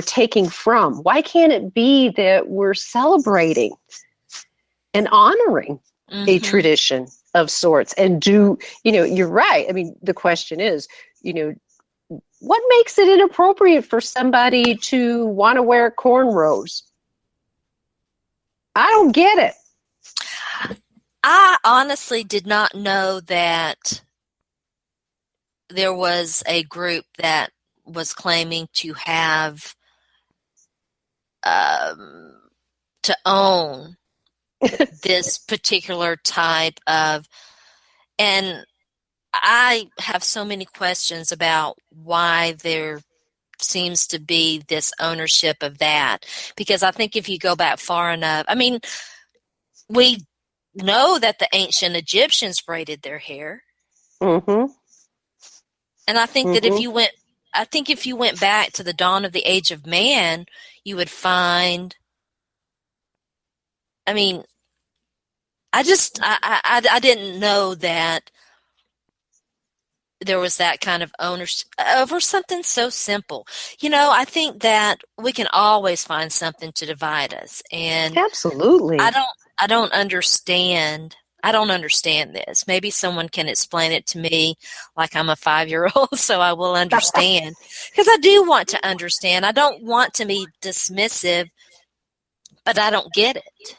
taking from? Why can't it be that we're celebrating and honoring a tradition of sorts? And you're right. I mean, the question is, what makes it inappropriate for somebody to want to wear cornrows? I don't get it. I honestly did not know that there was a group that was claiming to have to own this particular type of, and I have so many questions about why there seems to be this ownership of that, because I think if you go back far enough, I mean, we know that the ancient Egyptians braided their hair. Mm-hmm. And I think that if you went back to the dawn of the age of man, you would find, I mean, I didn't know that there was that kind of ownership over something so simple. I think that we can always find something to divide us. And absolutely. I don't understand this. Maybe someone can explain it to me like I'm a 5-year-old, so I will understand. Because I do want to understand. I don't want to be dismissive, but I don't get it.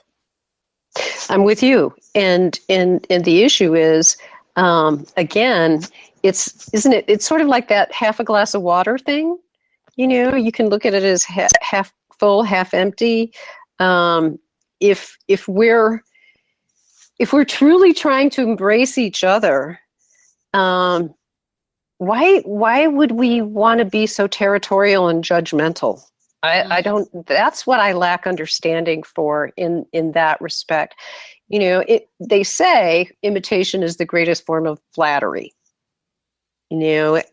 I'm with you. And the issue is, again, it's sort of like that half a glass of water thing. You can look at it as half full, half empty. If we're truly trying to embrace each other, why would we want to be so territorial and judgmental? I don't. That's what I lack understanding for in that respect. They say imitation is the greatest form of flattery. It's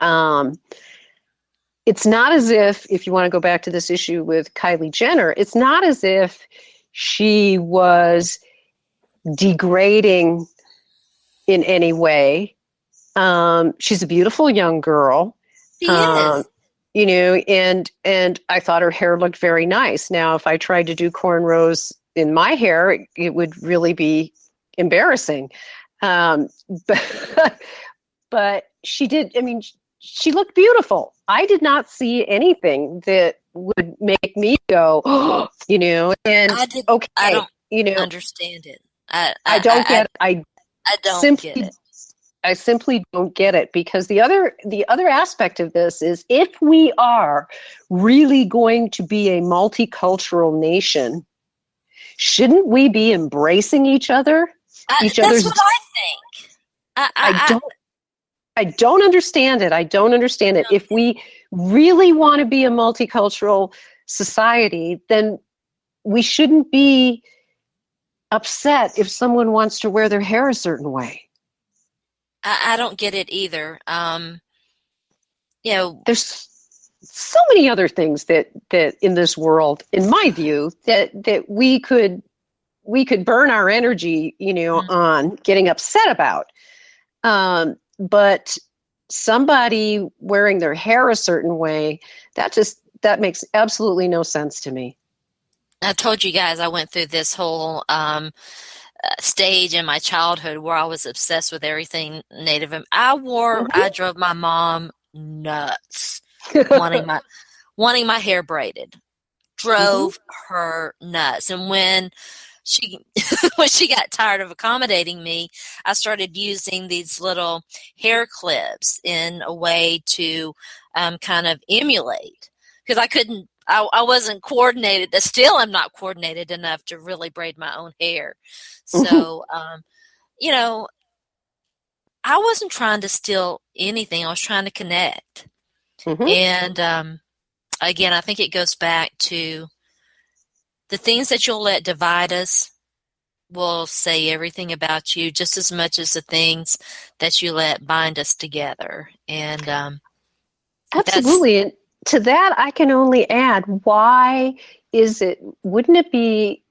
not as if you want to go back to this issue with Kylie Jenner, it's not as if she was degrading in any way. She's a beautiful young girl. She is. And I thought her hair looked very nice. Now, if I tried to do cornrows in my hair, it would really be embarrassing. Um, but, but she did. I mean, she looked beautiful. I did not see anything that would make me go, oh, and okay, I don't you know, understand it. I don't get. I don't get Simply it. I simply don't get it, because the other aspect of this is, if we are really going to be a multicultural nation, shouldn't we be embracing each other? That's what I think. I don't understand it. I don't understand it. If we really want to be a multicultural society, then we shouldn't be upset if someone wants to wear their hair a certain way. I don't get it either. There's so many other things that in this world, in my view, that we could burn our energy, on getting upset about. But somebody wearing their hair a certain way, that makes absolutely no sense to me. I told you guys I went through this whole stage in my childhood where I was obsessed with everything Native. I drove my mom nuts, wanting my hair braided. Drove her nuts, and when she got tired of accommodating me, I started using these little hair clips in a way to kind of emulate, because I wasn't coordinated. Still, I'm not coordinated enough to really braid my own hair. So, I wasn't trying to steal anything. I was trying to connect. And again, I think it goes back to the things that you'll let divide us will say everything about you just as much as the things that you let bind us together. And absolutely. And to that, I can only add, why is it, wouldn't we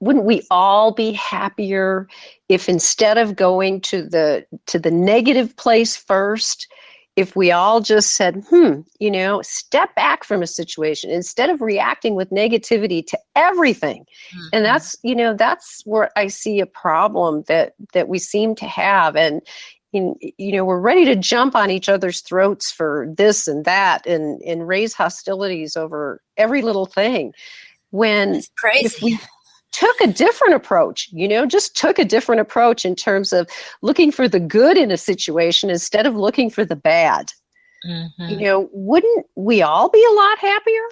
all be happier if, instead of going to the negative place first, if we all just said, step back from a situation instead of reacting with negativity to everything. And that's where I see a problem that we seem to have. And, we're ready to jump on each other's throats for this and that, and raise hostilities over every little thing. When it's crazy. If we took a different approach, just took a different approach in terms of looking for the good in a situation instead of looking for the bad, wouldn't we all be a lot happier?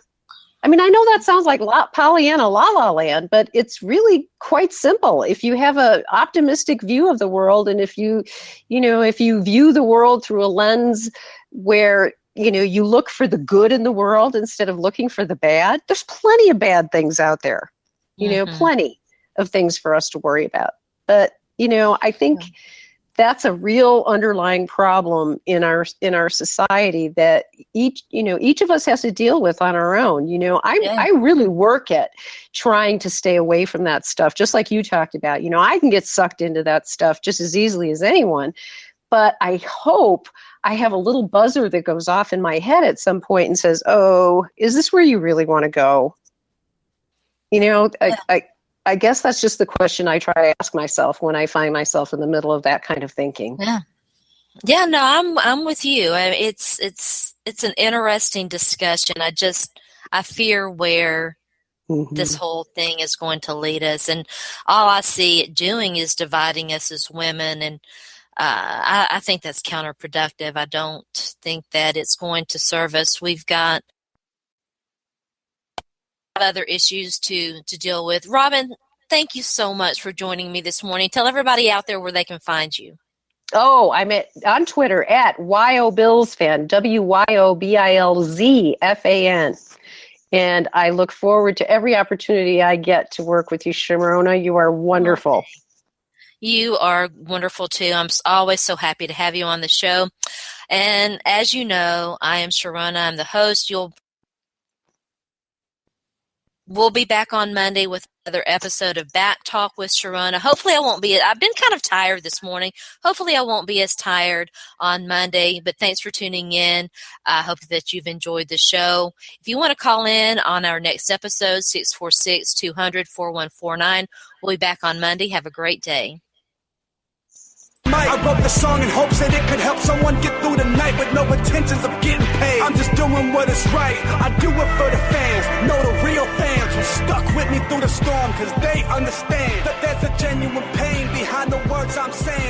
I mean, I know that sounds like Pollyanna La La Land, but it's really quite simple. If you have an optimistic view of the world, and if you view the world through a lens where, you look for the good in the world instead of looking for the bad, there's plenty of bad things out there. Plenty of things for us to worry about. But, I think that's a real underlying problem in our society that each of us has to deal with on our own. I really work at trying to stay away from that stuff, just like you talked about. I can get sucked into that stuff just as easily as anyone. But I hope I have a little buzzer that goes off in my head at some point and says, oh, is this where you really want to go? I guess that's just the question I try to ask myself when I find myself in the middle of that kind of thinking. Yeah. No, I'm with you. It's an interesting discussion. I fear where this whole thing is going to lead us, and all I see it doing is dividing us as women, and I think that's counterproductive. I don't think that it's going to serve us. We've got other issues to deal with. Robyn, thank you so much for joining me this morning. Tell everybody out there where they can find you. Oh, I'm on Twitter at YOBillsFan, WYOBILZFAN. And I look forward to every opportunity I get to work with you, Sharona. You are wonderful. Okay. You are wonderful too. I'm always so happy to have you on the show. And as you know, I am Sharona. I'm the host. We'll be back on Monday with another episode of Back Talk with Sharona. Hopefully I've been kind of tired this morning. Hopefully I won't be as tired on Monday, but thanks for tuning in. I hope that you've enjoyed the show. If you want to call in on our next episode, 646-200-4149. We'll be back on Monday. Have a great day. I wrote the song in hopes that it could help someone get through the night with no intentions of getting paid. I'm just doing what is right. I do it for the fans. Know the real fans who stuck with me through the storm, cause they understand that there's a genuine pain behind the words I'm saying.